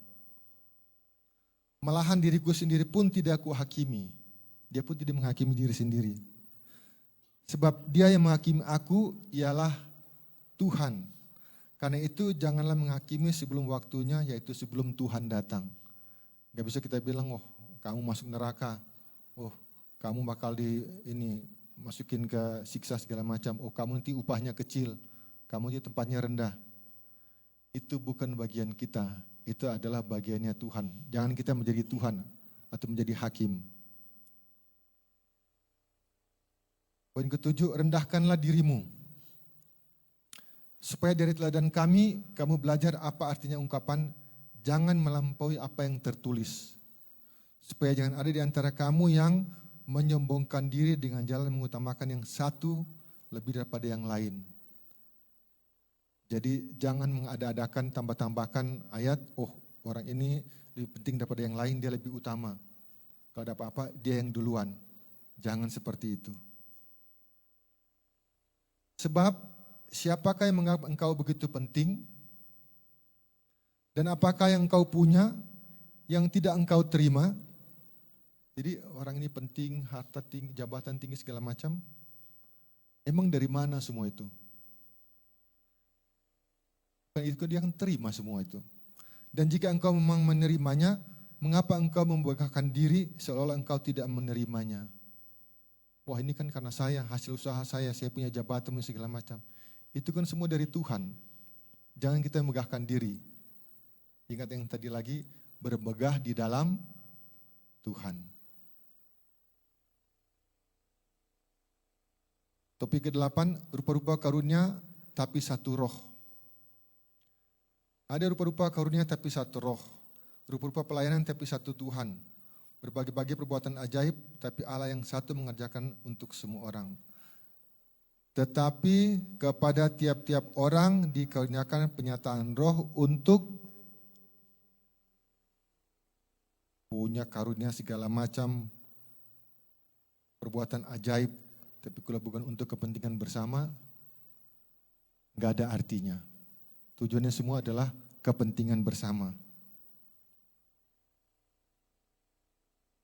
Malahan diriku sendiri pun tidak aku hakimi. Dia pun tidak menghakimi diri sendiri. Sebab dia yang menghakimi aku ialah Tuhan. Karena itu janganlah menghakimi sebelum waktunya, yaitu sebelum Tuhan datang. Gak bisa kita bilang, oh kamu masuk neraka, oh kamu bakal masukin ke siksa segala macam, oh kamu nanti upahnya kecil, kamu di tempatnya rendah. Itu bukan bagian kita, itu adalah bagiannya Tuhan. Jangan kita menjadi Tuhan atau menjadi hakim. Poin ke-7, rendahkanlah dirimu. Supaya dari teladan kami, kamu belajar apa artinya ungkapan, jangan melampaui apa yang tertulis. Supaya jangan ada di antara kamu yang menyombongkan diri dengan jalan mengutamakan yang satu lebih daripada yang lain. Jadi jangan mengada-adakan, tambah-tambahkan ayat, oh orang ini lebih penting daripada yang lain, dia lebih utama. Kalau ada apa-apa, dia yang duluan. Jangan seperti itu. Sebab siapakah yang menganggap engkau begitu penting? Dan apakah yang engkau punya yang tidak engkau terima? Jadi orang ini penting, harta tinggi, jabatan tinggi segala macam. Emang dari mana semua itu? Itu dia akan terima semua itu. Dan jika engkau memang menerimanya, mengapa engkau membanggakan diri seolah-olah engkau tidak menerimanya? Wah, ini kan karena saya, hasil usaha saya punya jabatan dan segala macam. Itu kan semua dari Tuhan. Jangan kita megahkan diri. Ingat yang tadi lagi, bermegah di dalam Tuhan. Topik ke-8, rupa-rupa karunia tapi satu roh. Ada rupa-rupa karunia tapi satu roh. Rupa-rupa pelayanan tapi satu Tuhan. Berbagai-bagai perbuatan ajaib tapi Allah yang satu mengerjakan untuk semua orang. Tetapi kepada tiap-tiap orang dikaruniakan penyataan roh untuk punya karunia segala macam perbuatan ajaib. Tapi kalau bukan untuk kepentingan bersama, nggak ada artinya. Tujuannya semua adalah kepentingan bersama.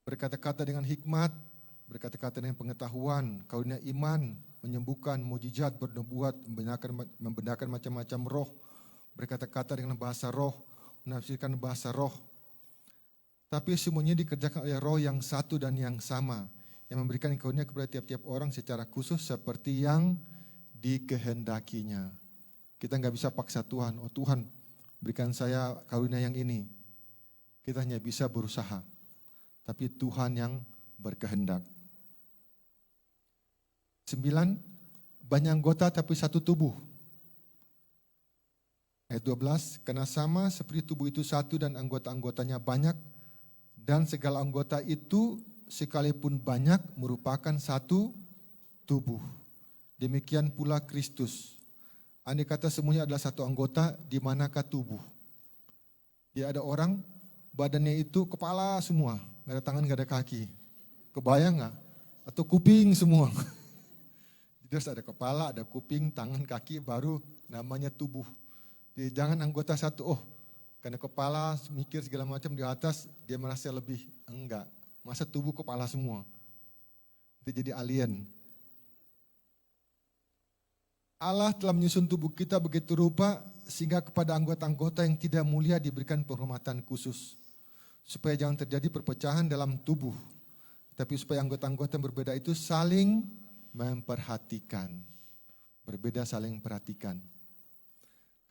Berkata-kata dengan hikmat, berkata-kata dengan pengetahuan, karunia iman, menyembuhkan, mujizat, bernubuat, membenarkan macam-macam roh, berkata-kata dengan bahasa roh, menafsirkan bahasa roh. Tapi semuanya dikerjakan oleh roh yang satu dan yang sama, yang memberikan karunia kepada tiap-tiap orang secara khusus seperti yang dikehendakinya. Kita nggak bisa paksa Tuhan, oh Tuhan berikan saya karunia yang ini. Kita hanya bisa berusaha, tapi Tuhan yang berkehendak. 9, banyak anggota tapi satu tubuh. Ayat 12, karena sama seperti tubuh itu satu dan anggota-anggotanya banyak, dan segala anggota itu sekalipun banyak merupakan satu tubuh. Demikian pula Kristus. Andai kata semuanya adalah satu anggota, di manakah tubuh? Dia ada orang, badannya itu kepala semua, nggak ada tangan, nggak ada kaki. Kebayang nggak? Atau kuping semua. Terus ada kepala, ada kuping, tangan, kaki, baru namanya tubuh. Jadi jangan anggota satu, karena kepala mikir segala macam di atas, dia merasa lebih. Enggak, masa tubuh kepala semua. Itu jadi alien. Allah telah menyusun tubuh kita begitu rupa sehingga kepada anggota-anggota yang tidak mulia diberikan penghormatan khusus. Supaya jangan terjadi perpecahan dalam tubuh. Tapi supaya anggota-anggota yang berbeda itu saling memperhatikan. Berbeda saling perhatikan.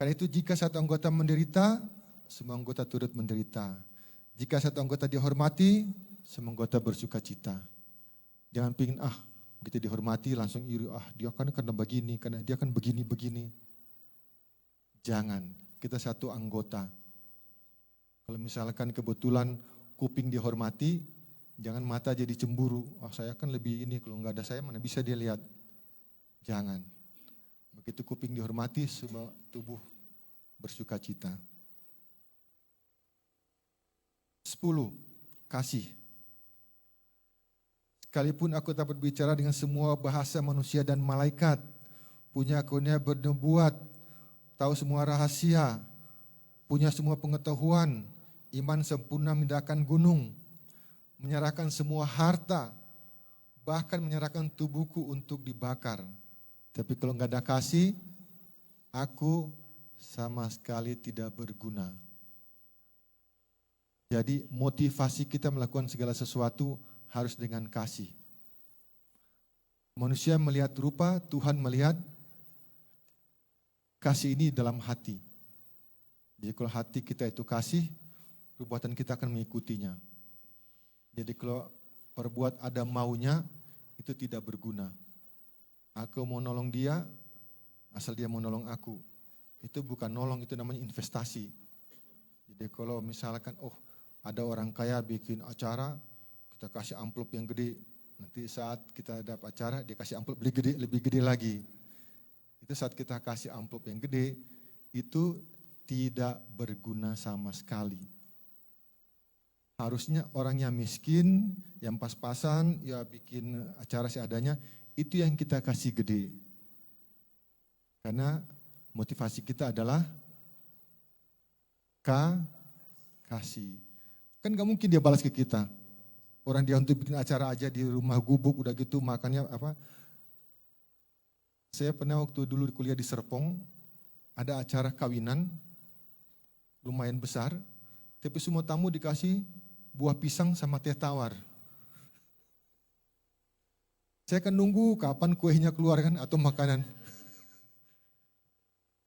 Karena itu jika satu anggota menderita, semua anggota turut menderita. Jika satu anggota dihormati, semua anggota bersuka cita. Jangan pingin begitu dihormati langsung iri, dia kan karena begini, karena dia kan begini-begini. Jangan, kita satu anggota. Kalau misalkan kebetulan kuping dihormati, jangan mata jadi cemburu. Saya kan lebih ini, kalau nggak ada saya mana bisa dia lihat. Jangan. Begitu kuping dihormati, semua tubuh bersuka cita. 10. Kasih. Sekalipun aku tak berbicara dengan semua bahasa manusia dan malaikat, punya karunia bernubuat, tahu semua rahasia, punya semua pengetahuan, iman sempurna memindahkan gunung, menyerahkan semua harta, bahkan menyerahkan tubuhku untuk dibakar. Tapi kalau nggak ada kasih, aku sama sekali tidak berguna. Jadi motivasi kita melakukan segala sesuatu harus dengan kasih. Manusia melihat rupa, Tuhan melihat kasih ini dalam hati. Jadi kalau hati kita itu kasih, perbuatan kita akan mengikutinya. Jadi kalau perbuat ada maunya, itu tidak berguna. Aku mau nolong dia, asal dia mau nolong aku. Itu bukan nolong, itu namanya investasi. Jadi kalau misalkan, ada orang kaya bikin acara, kita kasih amplop yang gede. Nanti saat kita dapat acara, dia kasih amplop lebih gede lagi. Itu saat kita kasih amplop yang gede, itu tidak berguna sama sekali. Harusnya orang yang miskin, yang pas-pasan, ya bikin acara seadanya, itu yang kita kasih gede. Karena motivasi kita adalah kasih. Kan gak mungkin dia balas ke kita. Orang dia untuk bikin acara aja di rumah gubuk, udah gitu makannya apa. Saya pernah waktu dulu kuliah di Serpong, ada acara kawinan. lumayan besar, tapi semua tamu dikasih buah pisang sama teh tawar. Saya akan nunggu kapan kuenya keluar kan atau makanan.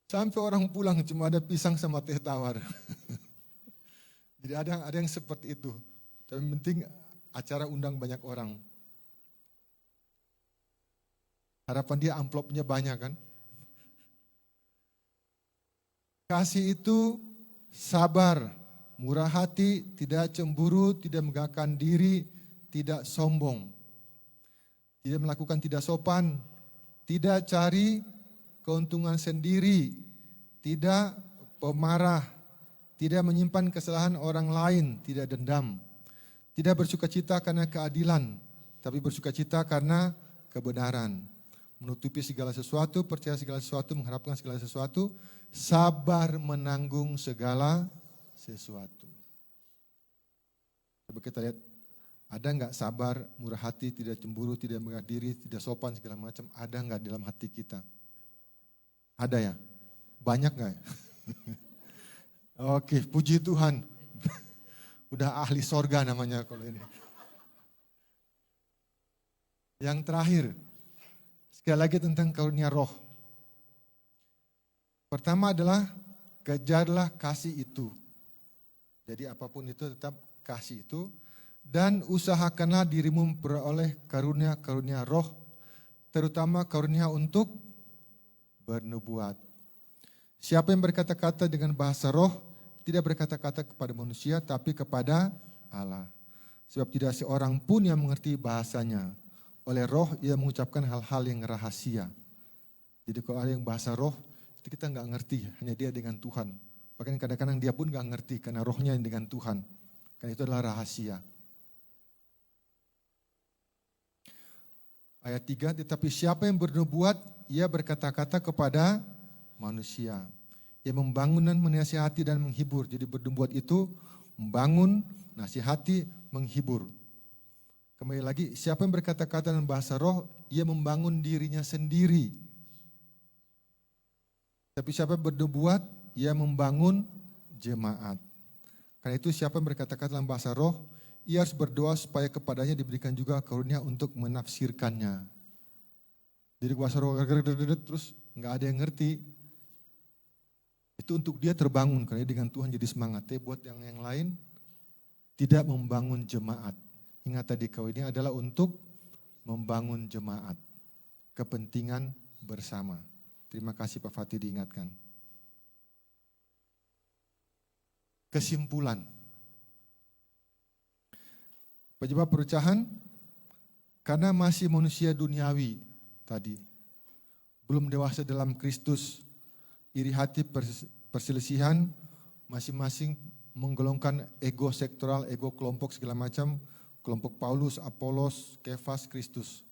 Sampai orang pulang cuma ada pisang sama teh tawar. Jadi ada yang seperti itu. Tapi yang penting acara undang banyak orang. Harapan dia amplopnya banyak kan. Kasih itu sabar, murah hati, tidak cemburu, tidak megahkan diri, tidak sombong. Tidak melakukan tidak sopan, tidak cari keuntungan sendiri, tidak pemarah, tidak menyimpan kesalahan orang lain, tidak dendam. Tidak bersukacita karena keadilan, tapi bersukacita karena kebenaran. Menutupi segala sesuatu, percaya segala sesuatu, mengharapkan segala sesuatu, sabar menanggung segala sesuatu. Coba kita lihat, ada enggak sabar, murah hati, tidak cemburu, tidak megah diri, tidak sopan, segala macam, ada enggak dalam hati kita? Ada ya? Banyak enggak ya? Oke, puji Tuhan. Udah ahli sorga namanya kalau ini. Yang terakhir, sekali lagi tentang karunia roh. Pertama adalah kejarlah kasih itu. Jadi apapun itu tetap kasih itu. Dan usahakanlah dirimu memperoleh karunia-karunia roh, terutama karunia untuk bernubuat. Siapa yang berkata-kata dengan bahasa roh, tidak berkata-kata kepada manusia, tapi kepada Allah. Sebab tidak seorang pun yang mengerti bahasanya. Oleh roh ia mengucapkan hal-hal yang rahasia. Jadi kalau ada yang bahasa roh, itu kita nggak ngerti, hanya dia dengan Tuhan. Bahkan kadang-kadang dia pun nggak ngerti, karena rohnya yang dengan Tuhan. Karena itu adalah rahasia. Ayat 3, tetapi siapa yang bernubuat, ia berkata-kata kepada manusia. Ia membangun dan menasihati dan menghibur. Jadi bernubuat itu membangun, nasihati, menghibur. Kembali lagi, siapa yang berkata-kata dalam bahasa roh, ia membangun dirinya sendiri. Tapi siapa yang bernubuat, ia membangun jemaat. Karena itu siapa yang berkata-kata dalam bahasa roh, ia harus berdoa supaya kepadanya diberikan juga karunia untuk menafsirkannya. Jadi bahasa roh terus nggak ada yang ngerti. Itu untuk dia terbangun, karena dengan Tuhan jadi semangat. Tapi buat yang lain tidak membangun jemaat. Ingat tadi kau ini adalah untuk membangun jemaat. Kepentingan bersama. Terima kasih Pak Fatih diingatkan. Kesimpulan. Penyebab perpecahan karena masih manusia duniawi tadi. Belum dewasa dalam Kristus. Iri hati, perselisihan, masing-masing menggolongkan ego sektoral, ego kelompok segala macam, kelompok Paulus, Apolos, Kefas, Kristus.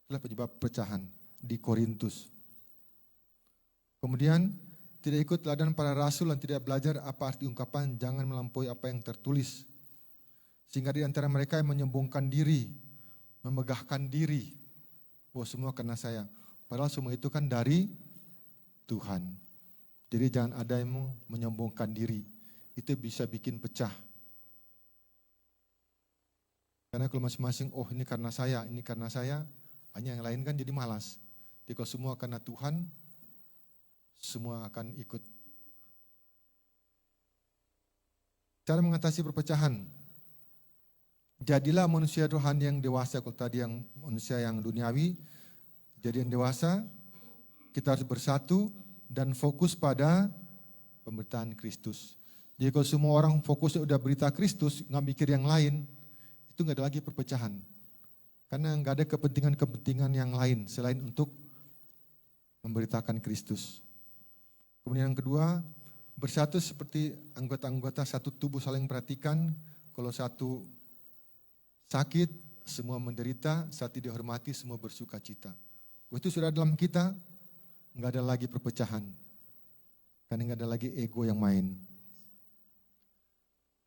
Itulah penyebab perpecahan di Korintus. Kemudian tidak ikut teladan para rasul dan tidak belajar apa arti ungkapan jangan melampaui apa yang tertulis. Sehingga di antara mereka yang menyombongkan diri, memegahkan diri. Oh semua karena saya. Padahal semua itu kan dari Tuhan. Jadi jangan ada yang menyombongkan diri. Itu bisa bikin pecah. Karena kalau masing-masing, oh ini karena saya, hanya yang lain kan jadi malas. Jadi kalau semua karena Tuhan, semua akan ikut. Cara mengatasi perpecahan. Jadilah manusia rohani yang dewasa, kalau tadi yang manusia yang duniawi, jadi yang dewasa, kita harus bersatu dan fokus pada pemberitaan Kristus. Jadi kalau semua orang fokusnya udah berita Kristus, nggak mikir yang lain, itu nggak ada lagi perpecahan. Karena nggak ada kepentingan-kepentingan yang lain selain untuk memberitakan Kristus. Kemudian yang kedua, bersatu seperti anggota-anggota satu tubuh saling perhatikan. Kalau satu sakit, semua menderita, satu dihormati, semua bersuka cita. Itu sudah dalam kita, nggak ada lagi perpecahan. Karena nggak ada lagi ego yang main.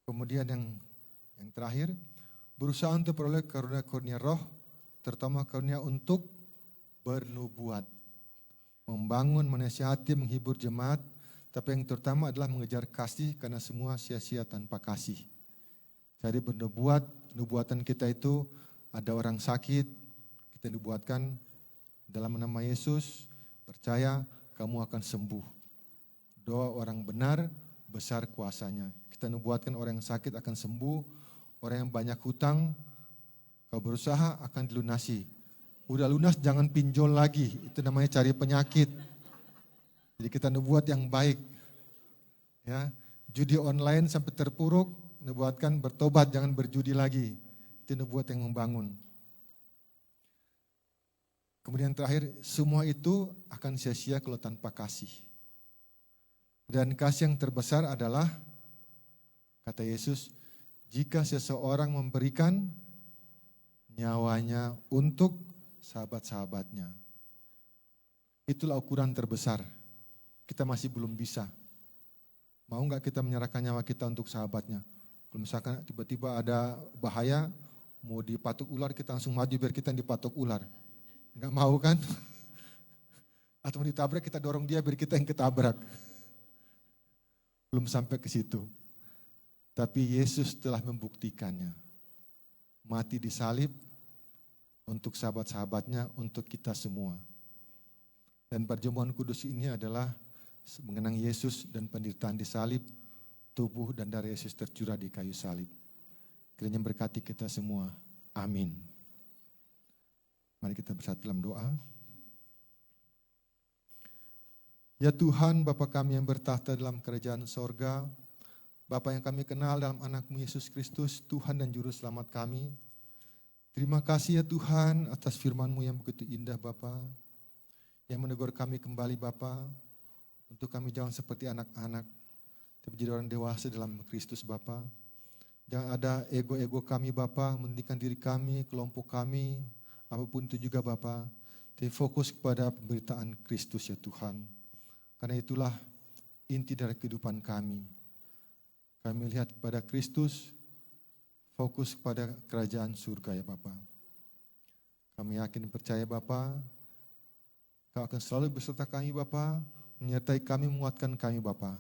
Kemudian yang terakhir, berusaha untuk peroleh karunia-karunia roh, terutama karunia untuk bernubuat. Membangun, menasihati, menghibur jemaat, Tapi yang terutama adalah mengejar kasih karena semua sia-sia tanpa kasih. Jadi nubuatan kita itu ada orang sakit, kita nubuatkan dalam nama Yesus, percaya kamu akan sembuh. Doa orang benar, besar kuasanya. Kita nubuatkan orang yang sakit akan sembuh, orang yang banyak hutang, kau berusaha akan dilunasi. Udah lunas jangan pinjol lagi, itu namanya cari penyakit. Jadi kita nubuat yang baik. Ya, judi online sampai terpuruk, nubuatkan bertobat jangan berjudi lagi. Itu nubuat yang membangun. Kemudian terakhir, semua itu akan sia-sia kalau tanpa kasih. Dan kasih yang terbesar adalah, kata Yesus, jika seseorang memberikan nyawanya untuk sahabat-sahabatnya. Itulah ukuran terbesar. Kita masih belum bisa. Mau nggak kita menyerahkan nyawa kita untuk sahabatnya? Kalau misalkan tiba-tiba ada bahaya, mau dipatuk ular, kita langsung maju biar kita yang dipatuk ular. Nggak mau kan? Atau mau ditabrak, kita dorong dia biar kita yang ketabrak. Belum sampai ke situ. Tapi Yesus telah membuktikannya. Mati di salib untuk sahabat-sahabatnya, untuk kita semua. Dan perjamuan kudus ini adalah mengenang Yesus dan penderitaan di salib, tubuh dan darah Yesus tercurah di kayu salib. Kiranya berkati kita semua. Amin. Mari kita bersatu dalam doa. Ya Tuhan, Bapa kami yang bertahta dalam kerajaan sorga, Bapa yang kami kenal dalam anak-Mu Yesus Kristus, Tuhan dan Juru Selamat kami. Terima kasih ya Tuhan atas firman-Mu yang begitu indah Bapa, yang menegur kami kembali Bapa, untuk kami jangan seperti anak-anak, tapi jadi orang dewasa dalam Kristus Bapa. Jangan ada ego-ego kami Bapa, mementingkan diri kami, kelompok kami, apapun itu juga Bapa. Tapi fokus kepada pemberitaan Kristus ya Tuhan. Karena itulah inti dari kehidupan kami. Kami lihat kepada Kristus, fokus kepada kerajaan surga ya Bapa. Kami yakin percaya Bapa, Kau akan selalu beserta kami Bapa, menyertai kami, menguatkan kami Bapa.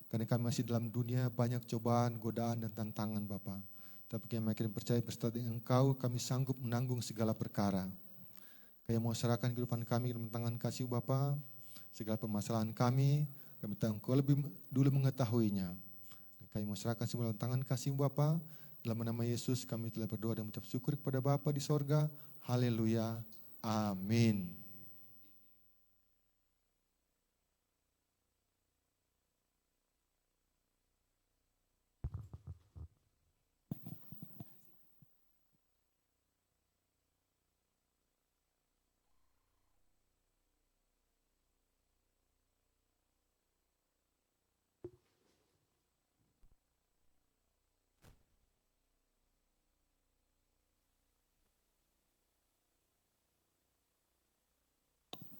Karena kami masih dalam dunia banyak cobaan, godaan dan tantangan Bapa. Tapi kami makin percaya beserta dengan Engkau, kami sanggup menanggung segala perkara. Kami mau serahkan kehidupan kami dalam tangan kasih Bapa. Segala permasalahan kami tahu Engkau lebih dulu mengetahuinya. Kami mau serahkan semua dalam tangan kasih Bapa. Dalam nama Yesus kami telah berdoa dan mengucap syukur kepada Bapa di sorga. Haleluya. Amin.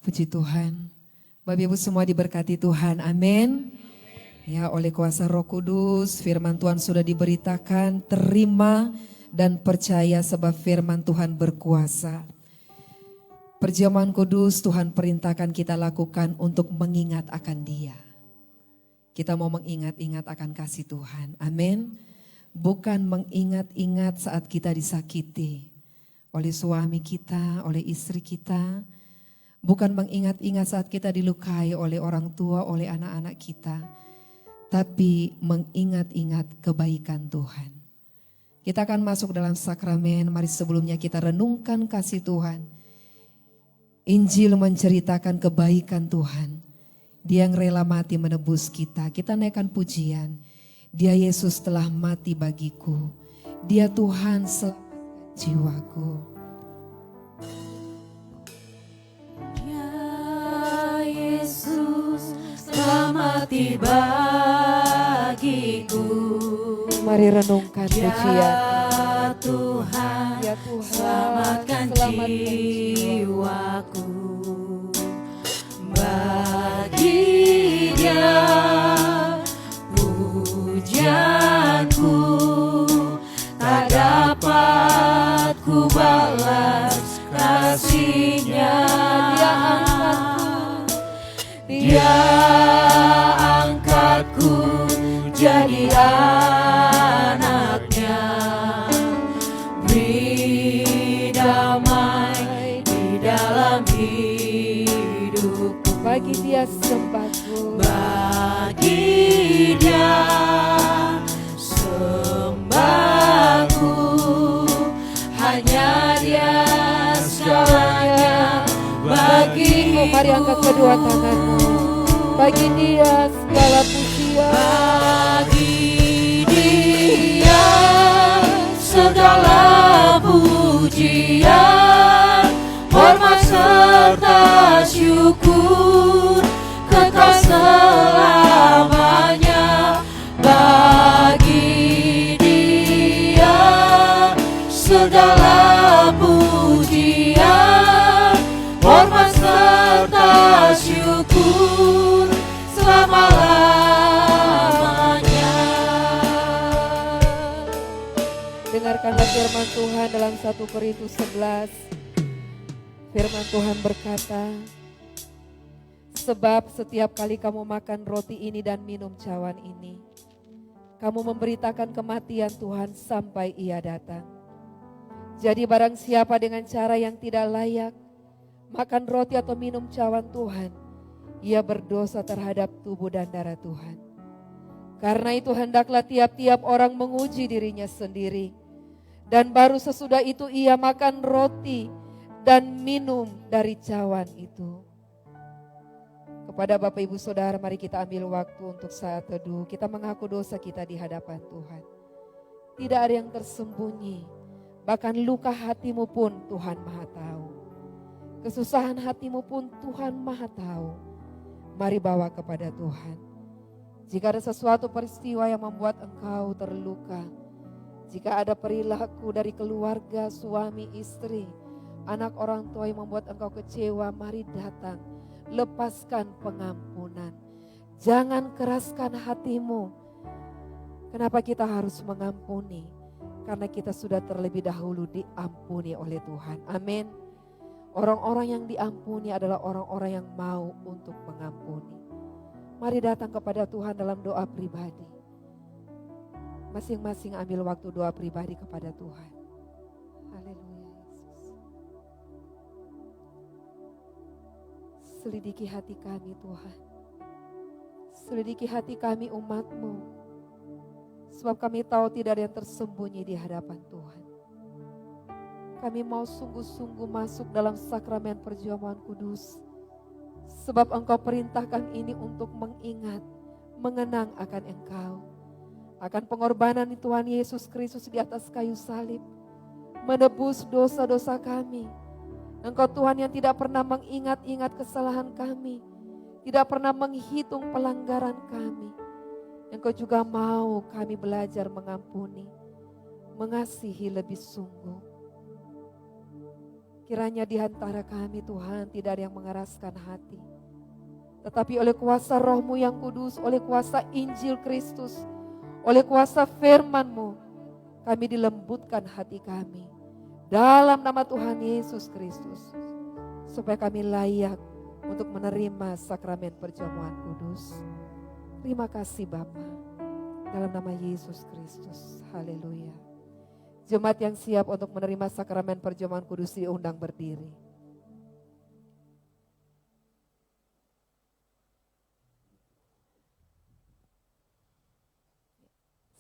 Puji Tuhan. Bapak Ibu semua diberkati Tuhan. Amin. Ya, oleh kuasa Roh Kudus, firman Tuhan sudah diberitakan, terima dan percaya sebab firman Tuhan berkuasa. Perjamuan kudus Tuhan perintahkan kita lakukan untuk mengingat akan Dia. Kita mau mengingat-ingat akan kasih Tuhan. Amin. Bukan mengingat-ingat saat kita disakiti oleh suami kita, oleh istri kita. Bukan mengingat-ingat saat kita dilukai oleh orang tua, oleh anak-anak kita. Tapi mengingat-ingat kebaikan Tuhan. Kita akan masuk dalam sakramen, mari sebelumnya kita renungkan kasih Tuhan. Injil menceritakan kebaikan Tuhan. Dia yang rela mati menebus kita. Kita naikkan pujian. Dia Yesus telah mati bagiku. Dia Tuhan selamatkan jiwaku. Telah mati bagiku. Mari renungkan pujian. Ya Tuhan, Ya Tuhan, selamatkan jiwaku. Bagi Dia pujianku tak dapat ku balas kasih-Nya. Dia angkatku jadi anaknya. Beri damai di dalam hidupku. Bagi dia sembahku, Bagi dia sembahku, hanya dia segalanya bagiku. mari angkat kedua tanganmu. Bagi dia segala pujian, Bagi dia segala pujian, hormat serta syukur, kekal selamanya. Bagi dia segala pujian, hormat serta syukur selama-lamanya. dengarkanlah firman Tuhan dalam 1 Korintus 11. Firman Tuhan berkata, sebab setiap kali kamu makan roti ini dan minum cawan ini, kamu memberitakan kematian Tuhan sampai ia datang. Jadi barang siapa dengan cara yang tidak layak makan roti atau minum cawan Tuhan, ia berdosa terhadap tubuh dan darah Tuhan. Karena itu hendaklah tiap-tiap orang menguji dirinya sendiri, dan baru sesudah itu ia makan roti dan minum dari cawan itu. Kepada Bapak Ibu Saudara, mari kita ambil waktu untuk saat teduh. Kita mengaku dosa kita di hadapan Tuhan. Tidak ada yang tersembunyi, bahkan luka hatimu pun Tuhan Maha tahu. Kesusahan hatimu pun Tuhan Maha tahu. Mari bawa kepada Tuhan. Jika ada sesuatu peristiwa yang membuat engkau terluka, jika ada perilaku dari keluarga, suami, istri, anak orang tua yang membuat engkau kecewa, mari datang. Lepaskan pengampunan. Jangan keraskan hatimu. Kenapa kita harus mengampuni? Karena kita sudah terlebih dahulu diampuni oleh Tuhan. Amin. Orang-orang yang diampuni adalah orang-orang yang mau untuk mengampuni. Mari datang kepada Tuhan dalam doa pribadi. Masing-masing ambil waktu doa pribadi kepada Tuhan. Haleluya Yesus. Selidiki hati kami Tuhan. Selidiki hati kami umat-Mu. Sebab kami tahu tidak ada yang tersembunyi di hadapan Tuhan. Kami mau sungguh-sungguh masuk dalam sakramen perjamuan kudus. Sebab Engkau perintahkan ini untuk mengingat, mengenang akan Engkau. Akan pengorbanan Tuhan Yesus Kristus di atas kayu salib. Menebus dosa-dosa kami. Engkau Tuhan yang tidak pernah mengingat-ingat kesalahan kami. Tidak pernah menghitung pelanggaran kami. Engkau juga mau kami belajar mengampuni. Mengasihi lebih sungguh. Kiranya di antara kami Tuhan tidak ada yang mengeraskan hati. Tetapi oleh kuasa Roh-Mu yang kudus, oleh kuasa Injil Kristus, oleh kuasa firman-Mu, kami dilembutkan hati kami. Dalam nama Tuhan Yesus Kristus. Supaya kami layak untuk menerima sakramen perjamuan kudus. Terima kasih Bapa. Dalam nama Yesus Kristus. Haleluya. Jemaat yang siap untuk menerima sakramen perjamuan kudus diundang berdiri.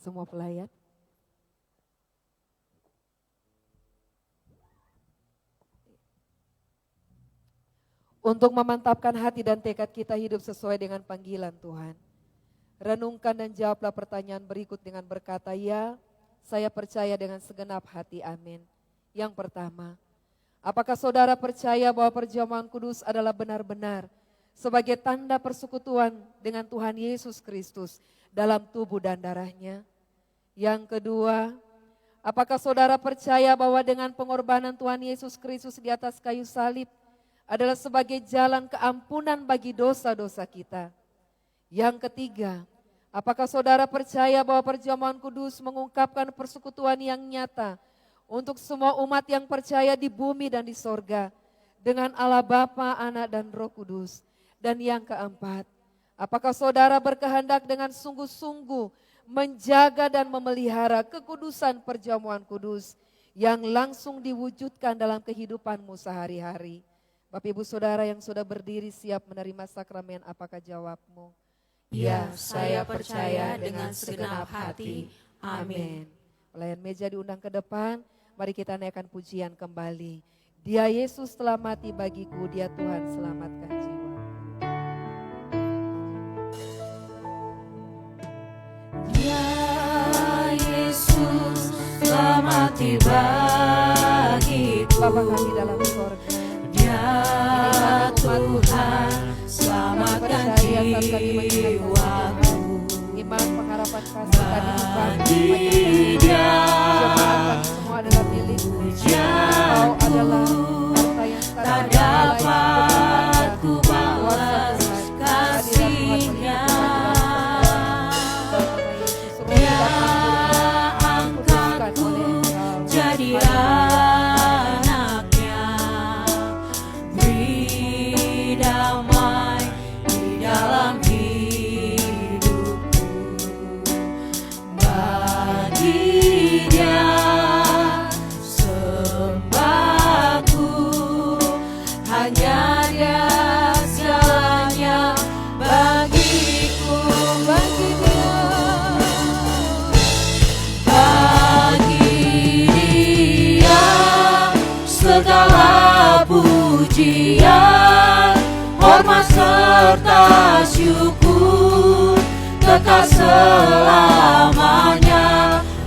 Semua pelayan. Untuk memantapkan hati dan tekad kita hidup sesuai dengan panggilan Tuhan. Renungkan dan jawablah pertanyaan berikut dengan berkata, ya, saya percaya dengan segenap hati, amin. Yang pertama, apakah saudara percaya bahwa perjamuan kudus adalah benar-benar sebagai tanda persekutuan dengan Tuhan Yesus Kristus dalam tubuh dan darahnya? Yang kedua, apakah saudara percaya bahwa dengan pengorbanan Tuhan Yesus Kristus di atas kayu salib adalah sebagai jalan keampunan bagi dosa-dosa kita? Yang ketiga, apakah saudara percaya bahwa perjamuan kudus mengungkapkan persekutuan yang nyata untuk semua umat yang percaya di bumi dan di sorga dengan Allah Bapa, Anak, dan Roh Kudus? Dan yang keempat, apakah saudara berkehendak dengan sungguh-sungguh menjaga dan memelihara kekudusan perjamuan kudus yang langsung diwujudkan dalam kehidupanmu sehari-hari. Bapak Ibu Saudara yang sudah berdiri siap menerima sakramen, apakah jawabmu? Ya, saya percaya dengan segenap hati. Amin. Pelayan meja diundang ke depan, mari kita naikkan pujian kembali. Dia Yesus telah mati bagiku, dia Tuhan selamatkan jiwa. Dia Yesus telah mati bagiku. Bapa kami dalam sorga, Dia Tuhan selamatkan jiwaku. iman pengharapan kasih kami Bagi Dia jemaat semua adalah milikmu. Kau adalah harta yang tak dapat ku balas kasih-Nya. Dia angkatku jadi anaknya, beri damai di dalam hidupku. Bagi Dia sembahku, hanya Dia segalanya bagiku. Bagi Dia, segala pujian, hormat serta syukur kekal selamanya.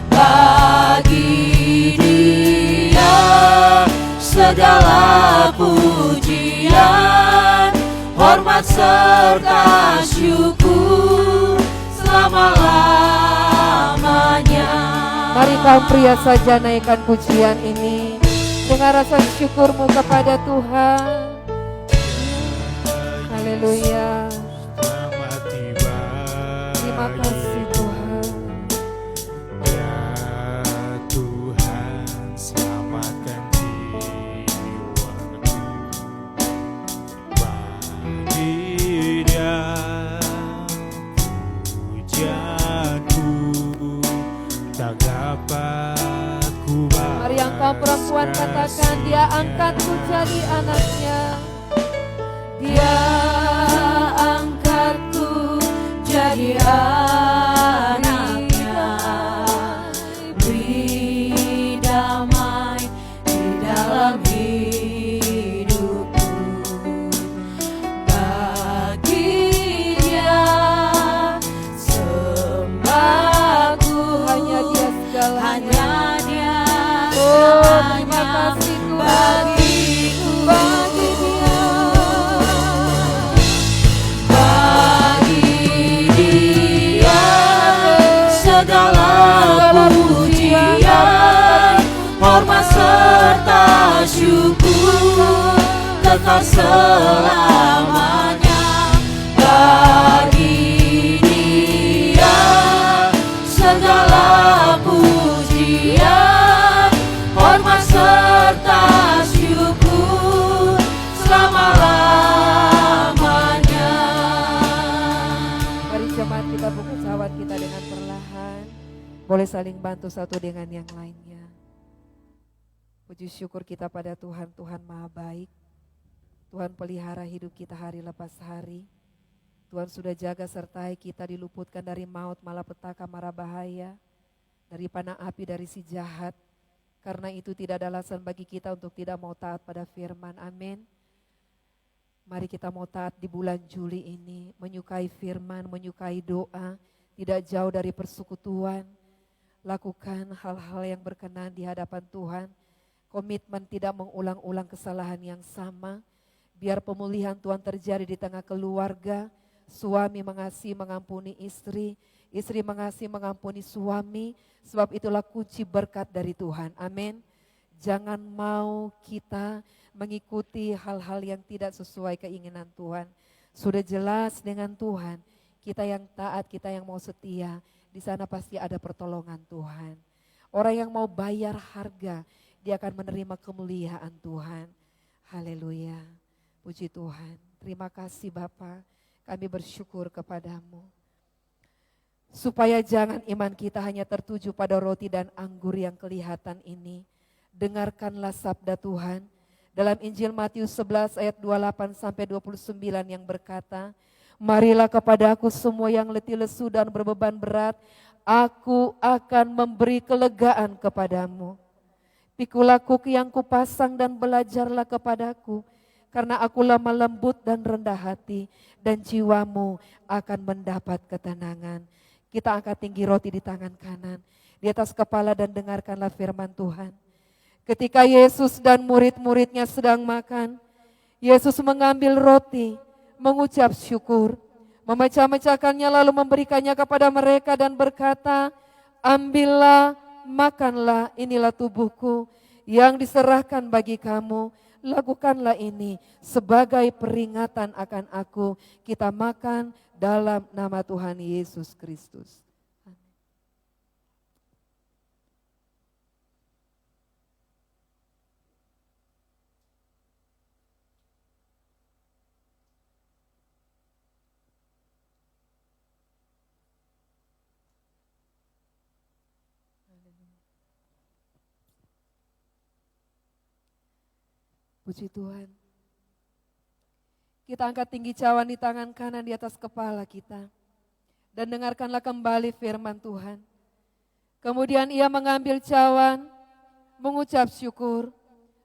Bagi Dia segala pujian, hormat serta syukur selama-lamanya. Mari kaum pria saja naikkan pujian ini dengan rasa syukurmu kepada Tuhan. Haleluya. Terima kasih Tuhan. Ya Tuhan selamatkan jiwaku. Bagi Dia pujianku tak dapat ku balas. Mari yang kaum perempuan katakan, Dia angkatku jadi anaknya. Dia angkatku jadi anaknya, beri damai di dalam hidupku. Bagi Dia sembahku, Hanya Dia segalanya. hanya Dia Oh, terima segalanya kasih Tuhan. bagiku. Bagi Dia. Bagi Dia segala pujian, hormat serta syukur kekal selamanya. Bagi Dia segala pujian, hormat serta syukur selama-lamanya. Mari jemaat kita buka sawat kita dengan perlahan. Boleh saling bantu satu dengan yang lainnya. Puji syukur kita pada Tuhan, Tuhan Maha Baik. Tuhan pelihara hidup kita hari lepas hari. Tuhan sudah jaga sertai kita, diluputkan dari maut, malapetaka, mara bahaya, dari panah api, dari si jahat. Karena itu tidak ada alasan bagi kita untuk tidak mau taat pada firman. Amin. Mari kita mau taat di bulan Juli ini, menyukai firman, menyukai doa, tidak jauh dari persekutuan. Lakukan hal-hal yang berkenan di hadapan Tuhan. Komitmen tidak mengulang-ulang kesalahan yang sama. Biar pemulihan Tuhan terjadi di tengah keluarga. Suami mengasihi mengampuni istri, istri mengasihi mengampuni suami. Sebab itulah kunci berkat dari Tuhan. Amin. Jangan mau kita mengikuti hal-hal yang tidak sesuai keinginan Tuhan. Sudah jelas dengan Tuhan, kita yang taat, kita yang mau setia, di sana pasti ada pertolongan Tuhan. Orang yang mau bayar harga, dia akan menerima kemuliaan Tuhan. Haleluya. Puji Tuhan. Terima kasih Bapa, kami bersyukur kepadamu. Supaya jangan iman kita hanya tertuju pada roti dan anggur yang kelihatan ini. Dengarkanlah sabda Tuhan dalam Injil Matius 11 ayat 28 sampai 29 yang berkata, marilah kepadaku semua yang letih lesu dan berbeban berat, aku akan memberi kelegaan kepadamu. Pikulah kuk yang kupasang dan belajarlah kepadaku, karena aku lemah lembut dan rendah hati, dan jiwamu akan mendapat ketenangan. Kita angkat tinggi roti di tangan kanan, di atas kepala dan dengarkanlah firman Tuhan. Ketika Yesus dan murid-muridnya sedang makan, Yesus mengambil roti, mengucap syukur, memecah-mecahkannya lalu memberikannya kepada mereka dan berkata, ambillah, makanlah, inilah tubuhku yang diserahkan bagi kamu. Lakukanlah ini sebagai peringatan akan aku. Kita makan dalam nama Tuhan Yesus Kristus. Puji Tuhan. Kita angkat tinggi cawan di tangan kanan di atas kepala kita. Dan dengarkanlah kembali firman Tuhan. Kemudian ia mengambil cawan, mengucap syukur,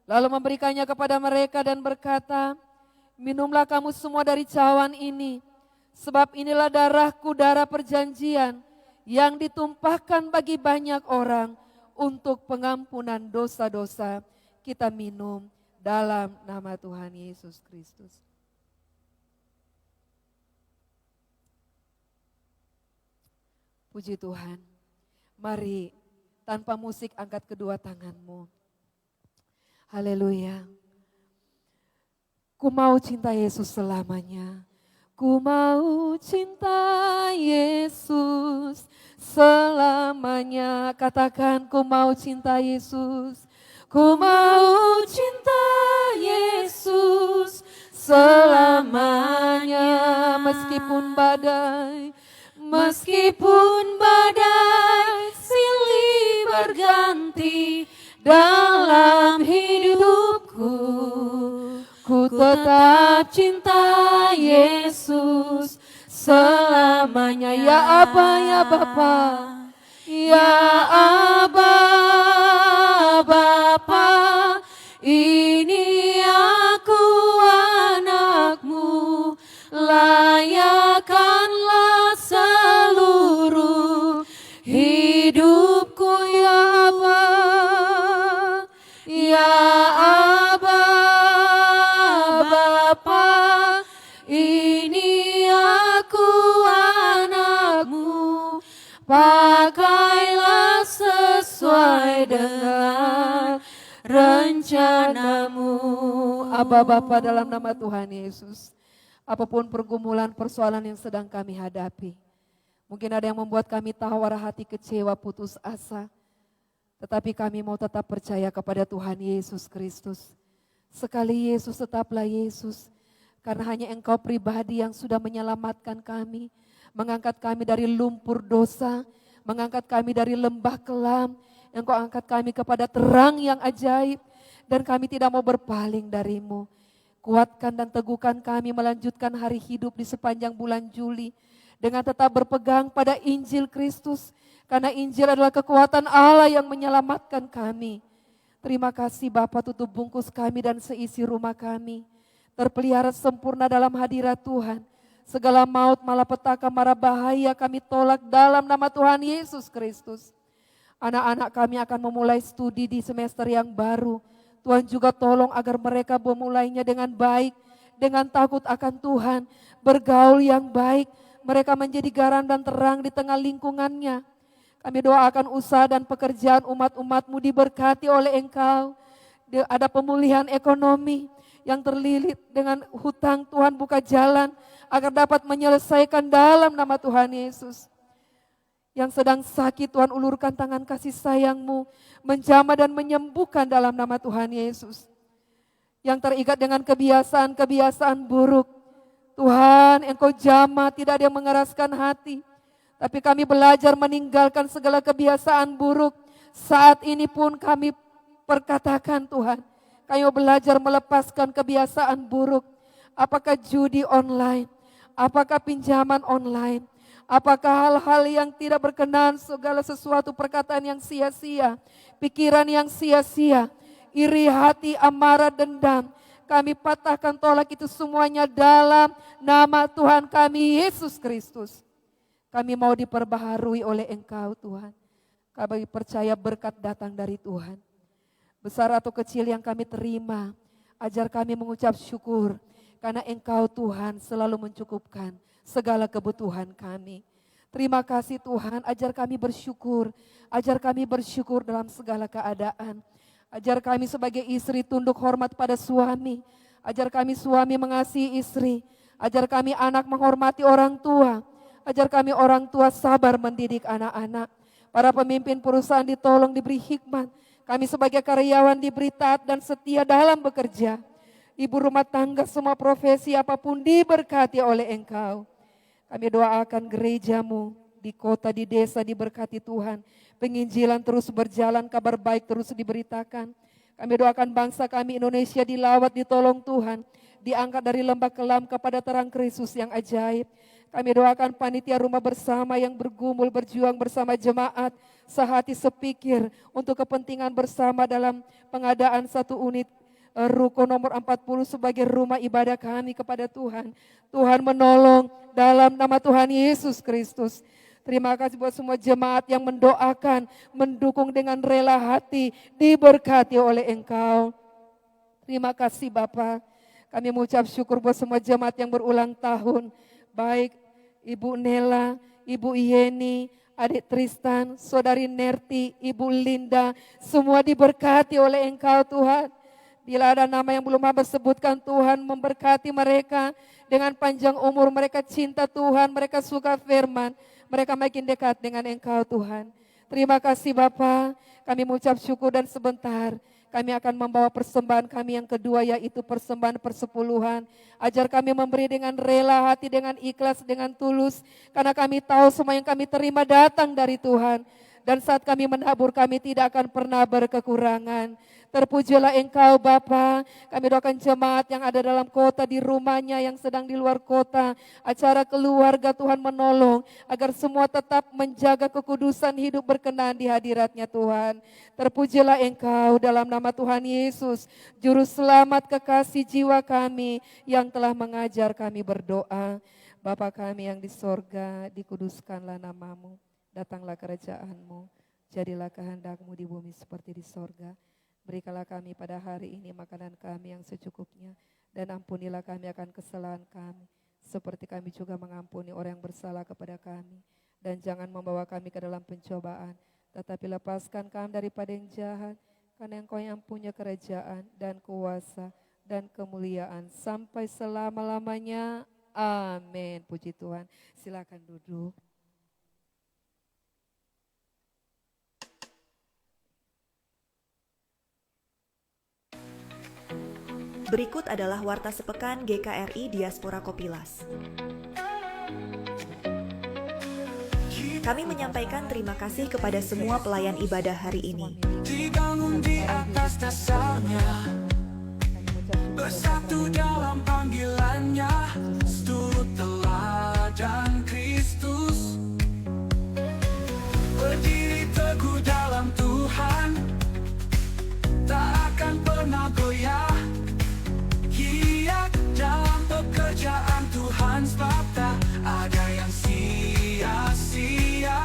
lalu memberikannya kepada mereka dan berkata, minumlah kamu semua dari cawan ini, sebab inilah darahku, darah perjanjian, yang ditumpahkan bagi banyak orang untuk pengampunan dosa-dosa. Kita minum dalam nama Tuhan Yesus Kristus. Puji Tuhan. Mari tanpa musik angkat kedua tanganmu. Haleluya. Ku mau cinta Yesus selamanya. Ku mau cinta Yesus selamanya. Katakan, ku mau cinta Yesus. Ku mau cinta Yesus selamanya, meskipun badai silih berganti dalam hidupku, ku tetap cinta Yesus selamanya. Ya Aba, ya Bapa, ya Aba, Bapa, ini aku anakmu, layakkanlah seluruh hidupku ya Aba, ya Aba, Bapa, ini aku anakmu, pakailah sesuai dengan rencanamu. Aba Bapa, dalam nama Tuhan Yesus, apapun pergumulan persoalan yang sedang kami hadapi, mungkin ada yang membuat kami tawar hati, kecewa, putus asa, tetapi kami mau tetap percaya kepada Tuhan Yesus Kristus. Sekali Yesus, tetaplah Yesus, karena hanya Engkau pribadi yang sudah menyelamatkan kami, mengangkat kami dari lumpur dosa, mengangkat kami dari lembah kelam. Engkau angkat kami kepada terang yang ajaib, dan kami tidak mau berpaling darimu. Kuatkan dan teguhkan kami melanjutkan hari hidup di sepanjang bulan Juli, dengan tetap berpegang pada Injil Kristus, karena Injil adalah kekuatan Allah yang menyelamatkan kami. Terima kasih Bapa, tutup bungkus kami dan seisi rumah kami terpelihara sempurna dalam hadirat Tuhan. Segala maut, malapetaka, mara bahaya kami tolak dalam nama Tuhan Yesus Kristus. Anak-anak kami akan memulai studi di semester yang baru. Tuhan juga tolong agar mereka memulainya dengan baik, dengan takut akan Tuhan, bergaul yang baik. Mereka menjadi garam dan terang di tengah lingkungannya. Kami doakan usaha dan pekerjaan umat-umat-Mu diberkati oleh Engkau. Ada pemulihan ekonomi yang terlilit dengan hutang, Tuhan buka jalan agar dapat menyelesaikan dalam nama Tuhan Yesus. Yang sedang sakit, Tuhan ulurkan tangan kasih sayang-Mu, menjamah dan menyembuhkan dalam nama Tuhan Yesus. Yang terikat dengan kebiasaan-kebiasaan buruk, Tuhan Engkau jamah, tidak ada yang mengeraskan hati. Tapi kami belajar meninggalkan segala kebiasaan buruk. Saat ini pun kami perkatakan Tuhan, kami belajar melepaskan kebiasaan buruk. Apakah judi online, apakah pinjaman online, apakah hal-hal yang tidak berkenan, segala sesuatu perkataan yang sia-sia, pikiran yang sia-sia, iri hati, amarah, dendam. Kami patahkan, tolak itu semuanya dalam nama Tuhan kami Yesus Kristus. Kami mau diperbaharui oleh Engkau Tuhan. Kami percaya berkat datang dari Tuhan. Besar atau kecil yang kami terima, ajar kami mengucap syukur. Karena Engkau Tuhan selalu mencukupkan segala kebutuhan kami. Terima kasih Tuhan, ajar kami bersyukur. Ajar kami bersyukur dalam segala keadaan. Ajar kami sebagai istri tunduk hormat pada suami. Ajar kami suami mengasihi istri. Ajar kami anak menghormati orang tua. Ajar kami orang tua sabar mendidik anak-anak. Para pemimpin perusahaan ditolong diberi hikmat. Kami sebagai karyawan diberi taat dan setia dalam bekerja. Ibu rumah tangga semua profesi apapun diberkati oleh Engkau. Kami doakan gerejamu di kota, di desa diberkati Tuhan. Penginjilan terus berjalan, kabar baik terus diberitakan. Kami doakan bangsa kami Indonesia dilawat, ditolong Tuhan. Diangkat dari lembah kelam kepada terang Kristus yang ajaib. Kami doakan panitia rumah bersama yang bergumul, berjuang bersama jemaat, sehati sepikir untuk kepentingan bersama dalam pengadaan satu unit ruko nomor 40 sebagai rumah ibadah kami kepada Tuhan. Tuhan menolong dalam nama Tuhan Yesus Kristus. Terima kasih buat semua jemaat yang mendoakan, mendukung dengan rela hati, diberkati oleh Engkau. Terima kasih Bapa. Kami mengucap syukur buat semua jemaat yang berulang tahun. Baik Ibu Nela, Ibu Yeni, Adik Tristan, Saudari Nerti, Ibu Linda, semua diberkati oleh Engkau Tuhan. Bila ada nama yang belum Hamba sebutkan, Tuhan memberkati mereka dengan panjang umur, mereka cinta Tuhan, mereka suka firman, mereka makin dekat dengan Engkau Tuhan. Terima kasih Bapa, kami mengucap syukur dan sebentar kami akan membawa persembahan kami yang kedua, yaitu persembahan persepuluhan. Ajar kami memberi dengan rela hati, dengan ikhlas, dengan tulus. Karena kami tahu semua yang kami terima datang dari Tuhan. Dan saat kami menabur, kami tidak akan pernah berkekurangan. Terpujilah Engkau Bapa. Kami doakan jemaat yang ada dalam kota, di rumahnya, yang sedang di luar kota. Acara keluarga Tuhan menolong, agar semua tetap menjaga kekudusan hidup berkenan di hadirat-Nya Tuhan. Terpujilah Engkau dalam nama Tuhan Yesus, Juru Selamat kekasih jiwa kami, yang telah mengajar kami berdoa. Bapa kami yang di sorga, dikuduskanlah nama-Mu. Datanglah kerajaan-Mu, jadilah kehendak-Mu di bumi seperti di sorga. Berikanlah kami pada hari ini makanan kami yang secukupnya, dan ampunilah kami akan kesalahan kami, seperti kami juga mengampuni orang yang bersalah kepada kami. Dan jangan membawa kami ke dalam pencobaan, tetapi lepaskan kami daripada yang jahat, karena Engkau yang punya kerajaan dan kuasa dan kemuliaan sampai selama-lamanya. Amin. Puji Tuhan. Silakan duduk. Berikut adalah Warta Sepekan GKRI Diaspora Kopilas. Kami menyampaikan terima kasih kepada semua pelayan ibadah hari ini. Dibangun di atas dasarnya, bersatu dalam panggilannya, sudut teladan Kristus. Berdiri teguh dalam Tuhan, tak akan pernah goyah. Dalam pekerjaan Tuhan, sebab tak ada yang sia-sia.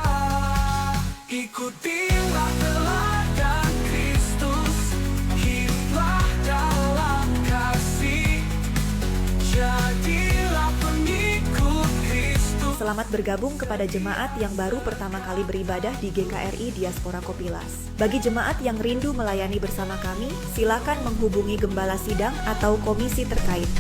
Ikutilah teladan Kristus, hiduplah dalam kasih, jadilah pengikut Kristus. Selamat bergabung kepada jemaat yang baru pertama kali beribadah di GKRI Diaspora Kopilas. Bagi jemaat yang rindu melayani bersama kami, silakan menghubungi Gembala Sidang atau komisi terkait.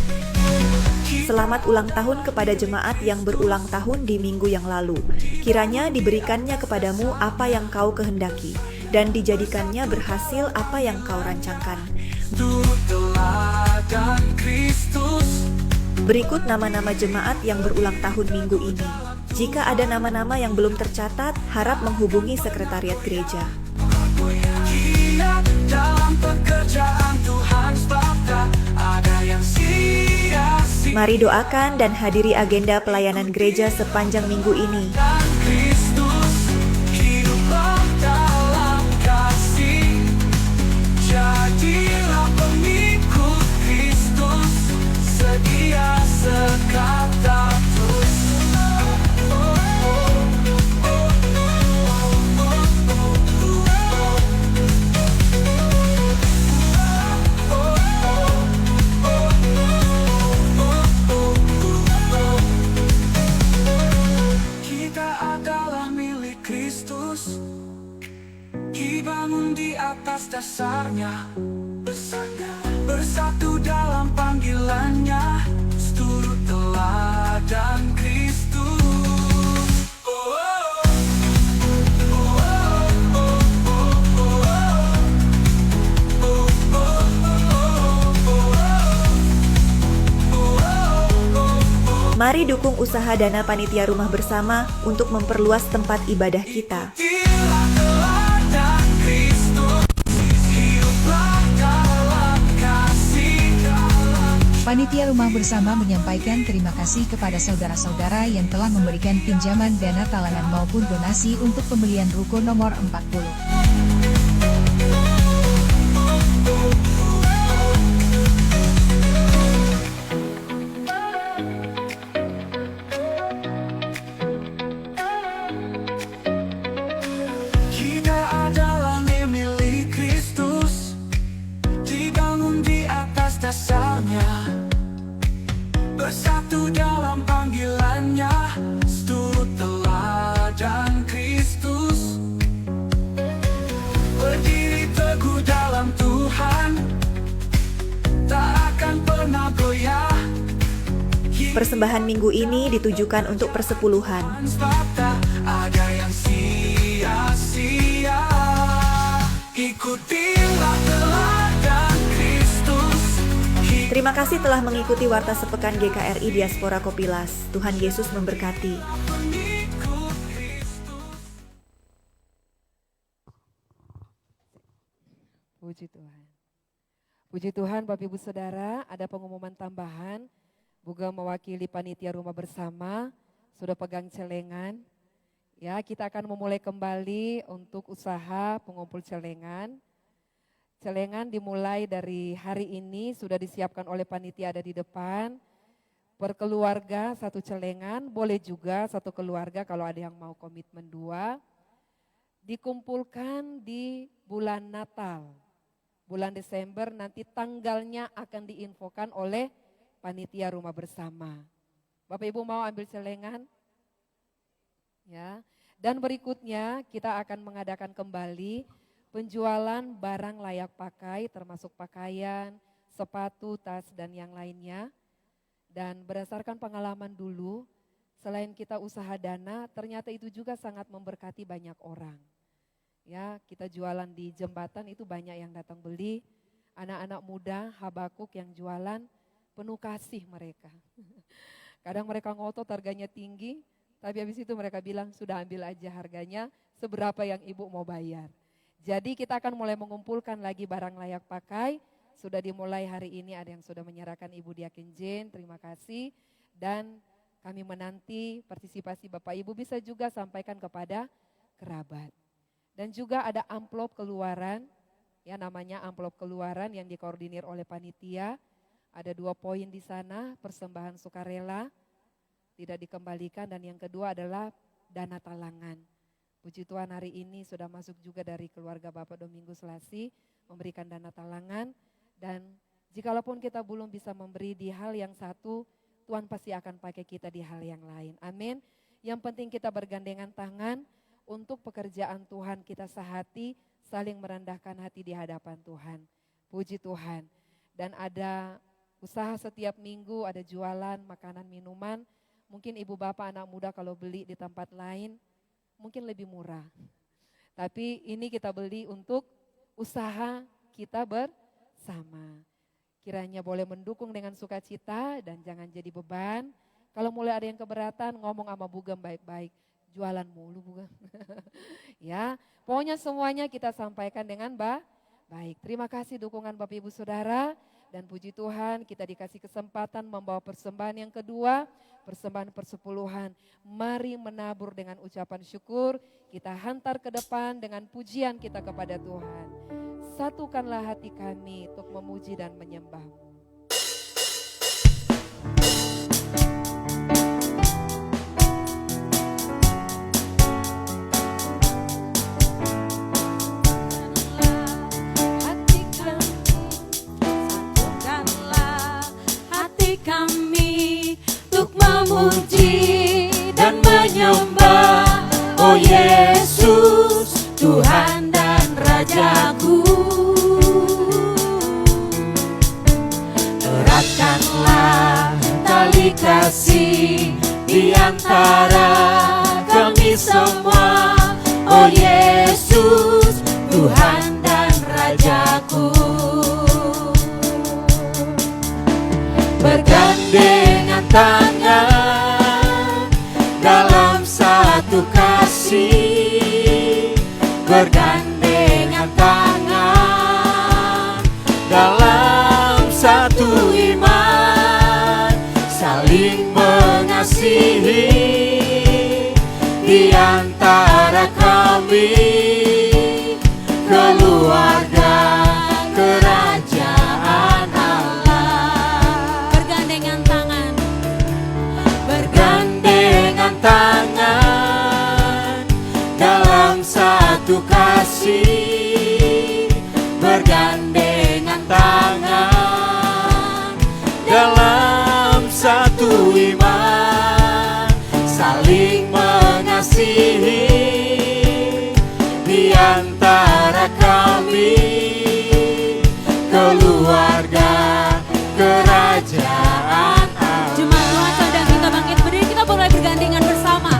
Selamat ulang tahun kepada jemaat yang berulang tahun di minggu yang lalu. Kiranya diberikannya kepadamu apa yang kau kehendaki, dan dijadikannya berhasil apa yang kau rancangkan. Berikut nama-nama jemaat yang berulang tahun minggu ini. Jika ada nama-nama yang belum tercatat, harap menghubungi sekretariat gereja. Giat dalam pekerjaan Tuhan sebab tak ada yang sia-sia. Mari doakan dan hadiri agenda pelayanan gereja sepanjang minggu ini. Dan Kristus hiduplah dalam kasih. Jadilah pengikut Kristus, sedia sekata terus. Kita adalah milik Kristus, dibangun di atas dasarnya, bersatu dalam panggilannya, seturut teladan Kristus. Mari dukung usaha Dana Panitia Rumah Bersama untuk memperluas tempat ibadah kita. Ikutilah teladan Kristus, hiduplah dalam kasih. Panitia Rumah Bersama menyampaikan terima kasih kepada saudara-saudara yang telah memberikan pinjaman dana talangan maupun donasi untuk pembelian ruko nomor 40. Kita adalah milik Kristus, dibangun di atas dasarnya, bersatu dalam panggilannya, seturut teladan Kristus. Berdiri teguh dalam Tuhan, tak akan pernah goyah. Persembahan minggu ini ditujukan untuk persepuluhan. Sebab tak ada yang sia-sia. Ikutilah teladan Kristus. Terima kasih telah mengikuti Warta Sepekan GKRI Diaspora Kopilas. Tuhan Yesus memberkati. Pengikut Kristus. Puji Tuhan. Puji Tuhan Bapak Ibu Saudara, ada pengumuman tambahan. Buga mewakili Panitia Rumah Bersama, sudah pegang celengan. Ya, kita akan memulai kembali untuk usaha pengumpul celengan. Celengan dimulai dari hari ini, sudah disiapkan oleh panitia ada di depan. Per keluarga satu celengan, boleh juga satu keluarga kalau ada yang mau komitmen 2. Dikumpulkan di bulan Natal. Bulan Desember nanti tanggalnya akan diinfokan oleh Panitia Rumah Bersama. Bapak Ibu mau ambil celengan? Ya. Dan berikutnya kita akan mengadakan kembali penjualan barang layak pakai termasuk pakaian, sepatu, tas dan yang lainnya. Dan berdasarkan pengalaman dulu, selain kita usaha dana, ternyata itu juga sangat memberkati banyak orang. Ya, kita jualan di jembatan itu banyak yang datang beli. Anak-anak muda Habakuk yang jualan, penuh kasih mereka. Kadang mereka ngotot harganya tinggi, tapi habis itu mereka bilang sudah ambil aja harganya seberapa yang ibu mau bayar. Jadi kita akan mulai mengumpulkan lagi barang layak pakai. Sudah dimulai hari ini, ada yang sudah menyerahkan Ibu Diaken Jane, terima kasih. Dan kami menanti partisipasi Bapak Ibu, bisa juga sampaikan kepada kerabat. Dan juga ada amplop keluaran, ya namanya amplop keluaran yang dikoordinir oleh panitia. Ada 2 poin di sana, persembahan sukarela, tidak dikembalikan, dan yang kedua adalah dana talangan. Puji Tuhan hari ini sudah masuk juga dari keluarga Bapak Domingus Lasi, memberikan dana talangan, dan jikalaupun kita belum bisa memberi di hal yang satu, Tuhan pasti akan pakai kita di hal yang lain. Amin. Yang penting kita bergandengan tangan untuk pekerjaan Tuhan, kita sehati, saling merendahkan hati di hadapan Tuhan. Puji Tuhan. Dan ada usaha setiap minggu, ada jualan makanan minuman. Mungkin ibu bapak anak muda kalau beli di tempat lain mungkin lebih murah. Tapi ini kita beli untuk usaha kita bersama. Kiranya boleh mendukung dengan sukacita dan jangan jadi beban. Kalau mulai ada yang keberatan, ngomong sama Bugem baik-baik. Jualan mulu Bugem. Ya, pokoknya semuanya kita sampaikan dengan baik. Terima kasih dukungan Bapak Ibu Saudara. Dan puji Tuhan kita dikasih kesempatan membawa persembahan yang kedua, persembahan persepuluhan. Mari menabur dengan ucapan syukur, kita hantar ke depan dengan pujian kita kepada Tuhan. Satukanlah hati kami untuk memuji dan menyembah-Mu. Kami untuk memuji dan menyembah, oh Yesus, Tuhan dan Rajaku. Eratkanlah tali kasih di antara kami semua, oh Yesus, Tuhan dan Rajaku. Bergandengan tangan dalam satu kasih, bergandengan tangan dalam satu iman, saling mengasihi di antara kami, keluarga kerajaan Allah. Bergandengan tangan, bergandengan tangan dalam satu kasih, bergandengan tangan dalam satu iman, saling mengasihi di antara kami, keluarga kerajaan Allah. Jemaat Tuhan sedang kita bangkit berdiri, kita boleh bergandengan bersama.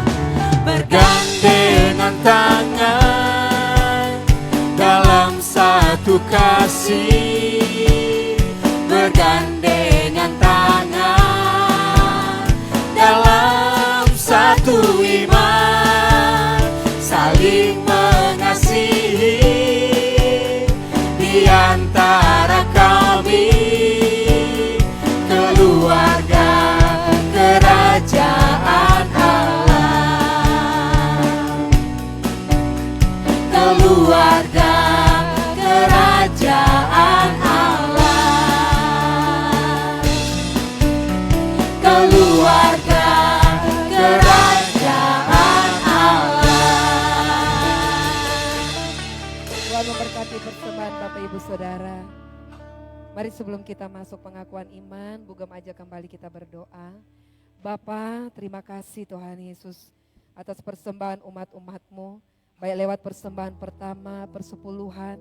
Bergandengan tangan dalam satu kasih, bergandengan tangan dalam satu iman, saling mengasihi di antara kami, keluarga kerajaan Allah, keluarga kerajaan Allah, keluarga kerajaan Allah. Tuhan memberkati persembahan Bapak Ibu Saudara. Mari sebelum kita masuk pengakuan iman, Bugem aja kembali kita berdoa. Bapa, terima kasih Tuhan Yesus atas persembahan umat-umat-Mu, baik lewat persembahan pertama, persepuluhan,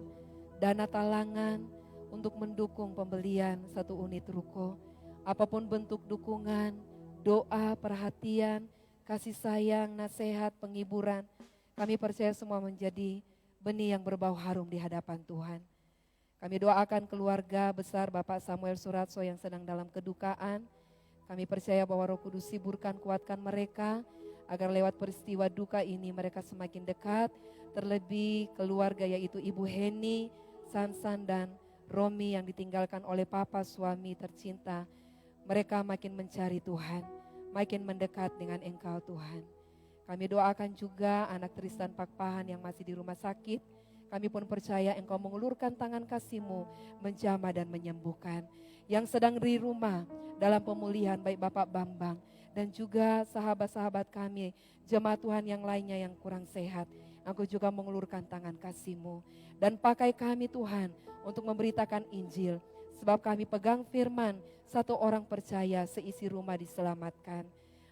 dana talangan untuk mendukung pembelian satu unit ruko. Apapun bentuk dukungan, doa, perhatian, kasih sayang, nasihat, penghiburan, kami percaya semua menjadi benih yang berbau harum di hadapan Tuhan. Kami doakan keluarga besar Bapak Samuel Suratso yang sedang dalam kedukaan. Kami percaya bahwa Roh Kudus hiburkan, kuatkan mereka agar lewat peristiwa duka ini mereka semakin dekat. Terlebih keluarga yaitu Ibu Heni, Sansan dan Romi yang ditinggalkan oleh Papa suami tercinta. Mereka makin mencari Tuhan, makin mendekat dengan Engkau Tuhan. Kami doakan juga anak Tristan Pakpahan yang masih di rumah sakit. Kami pun percaya Engkau mengulurkan tangan kasih-Mu menjamah dan menyembuhkan. Yang sedang di rumah dalam pemulihan baik Bapak Bambang dan juga sahabat-sahabat kami, jemaat Tuhan yang lainnya yang kurang sehat. Engkau juga mengulurkan tangan kasih-Mu. Dan pakai kami Tuhan untuk memberitakan Injil. Sebab kami pegang firman, satu orang percaya seisi rumah diselamatkan.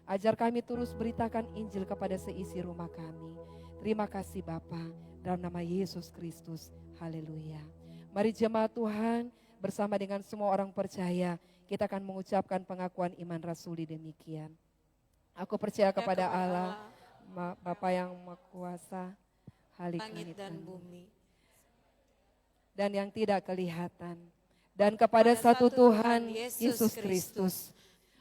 Ajar kami terus beritakan Injil kepada seisi rumah kami. Terima kasih Bapa, dalam nama Yesus Kristus. Haleluya. Mari jemaat Tuhan bersama dengan semua orang percaya, kita akan mengucapkan pengakuan iman rasuli demikian. Aku percaya kepada Allah, Bapa yang Maha Kuasa, Langit dan bumi, dan yang tidak kelihatan, dan kepada satu Tuhan Yesus Kristus,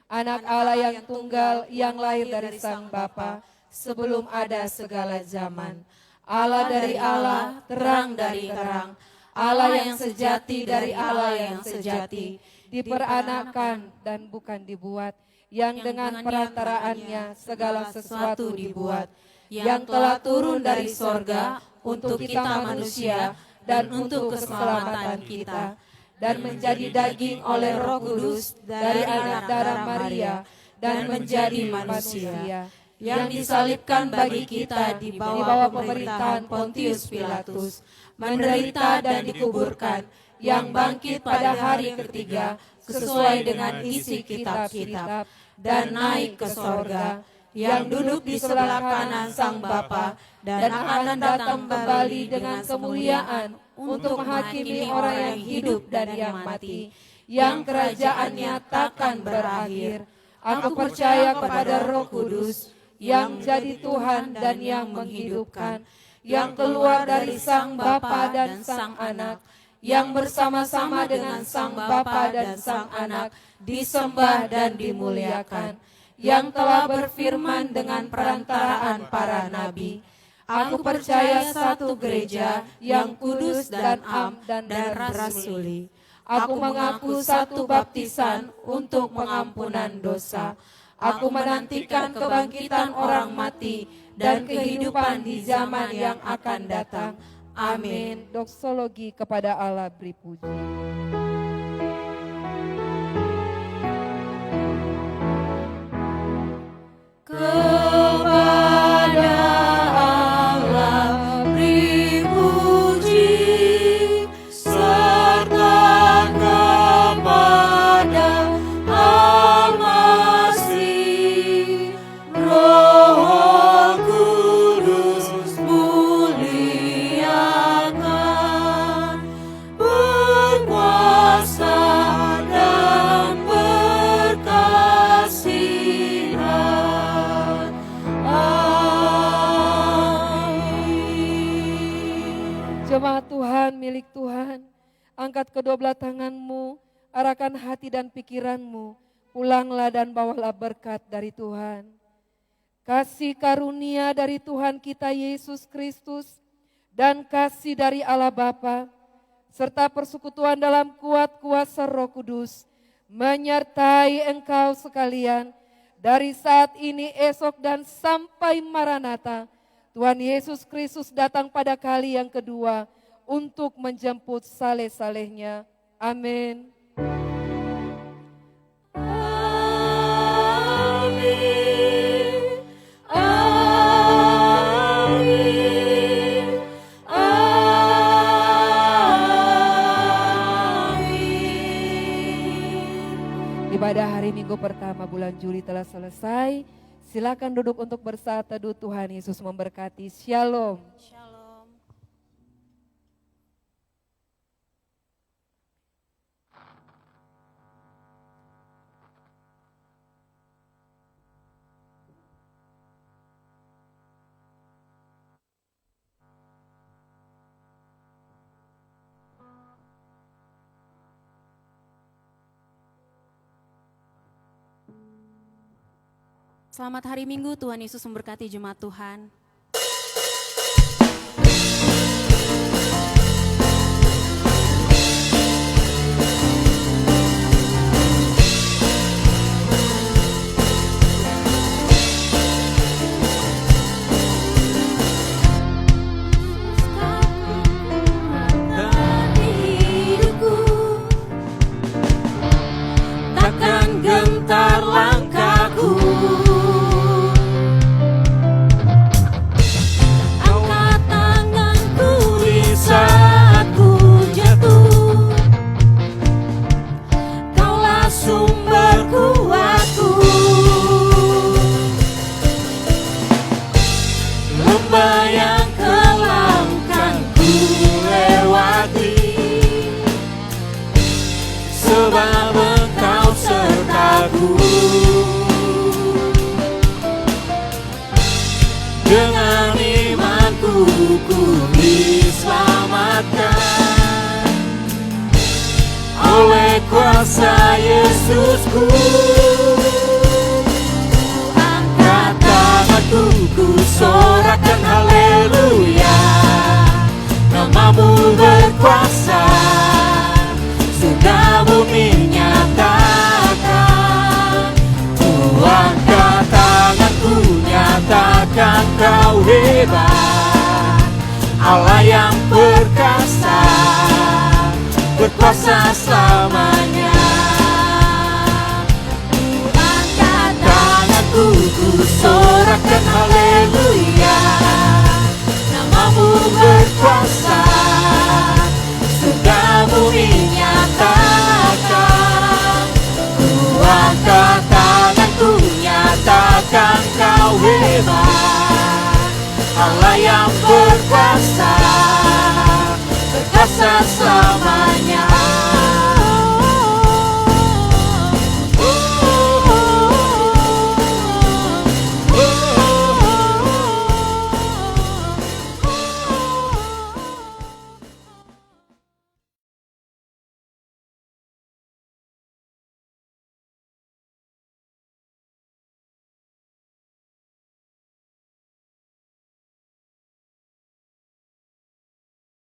Anak Allah yang tunggal yang lahir dari Sang Bapa sebelum ada segala zaman. Allah dari Allah, terang dari terang. Allah yang sejati dari Allah yang sejati, diperanakan dan bukan dibuat, yang dengan perantaraannya segala sesuatu dibuat, yang telah turun dari sorga untuk kita manusia dan untuk keselamatan kita, dan menjadi daging oleh Roh Kudus dari anak darah Maria, dan menjadi manusia, yang disalibkan bagi kita di bawah pemerintahan Pontius Pilatus, menderita dan dikuburkan, yang bangkit pada hari ketiga sesuai dengan isi kitab-kitab, dan naik ke sorga, yang duduk di sebelah kanan Sang Bapa, dan akan datang kembali dengan kemuliaan untuk menghakimi orang yang hidup dan yang mati, yang kerajaannya takkan berakhir. Aku percaya kepada Roh Kudus, yang jadi Tuhan dan yang menghidupkan, yang keluar dari Sang Bapa dan Sang Anak, yang bersama-sama dengan Sang Bapa dan Sang Anak disembah dan dimuliakan, yang telah berfirman dengan perantaraan para nabi. Aku percaya satu gereja yang kudus dan am dan rasuli. Aku mengaku satu baptisan untuk pengampunan dosa. Aku menantikan kebangkitan orang mati dan kehidupan di zaman yang akan datang. Amin. Doksologi kepada Allah beri puji. Kepada Allah beri puji, serta kepada Al-Masih, Roh Kudus muliakan, berkuasa dan berkasihan. Jemaat Tuhan, milik Tuhan, angkat kedua belah tanganmu, arahkan hati dan pikiranmu, pulanglah dan bawalah berkat dari Tuhan. Kasih karunia dari Tuhan kita Yesus Kristus, dan kasih dari Allah Bapa, serta persekutuan dalam kuat kuasa Roh Kudus, menyertai engkau sekalian, dari saat ini, esok, dan sampai Maranatha. Tuhan Yesus Kristus datang pada kali yang kedua untuk menjemput saleh-salehnya. Amin. Amin. Amin. Amin. Ibadah hari Minggu pertama bulan Juli telah selesai. Silakan duduk untuk bersaat teduh. Tuhan Yesus memberkati. Shalom. Shalom. Selamat hari Minggu, Tuhan Yesus memberkati jemaat Tuhan. Takkan gentar langkahku, angkat tanganku di saat ku jatuh. Kaulah sumber kuatku, lembah yang kelam kan ku lewati, sebab Engkau sertaku. Dengan imanku ku diselamatkan, oleh kuasa Yesusku. sorakan haleluya. Namamu berkuasa, surga bumi nyatakan. Ku angkat tanganku, nyatakan kau hebat. Allah yang perkasa, berkuasa selamanya. Ku angkat tanganku, ku sorakan haleluya. Namamu berkuasa, surga bumi nyatakan. Ku angkat tanganku, nyatakan kau hebat. Allah yang berkuasa,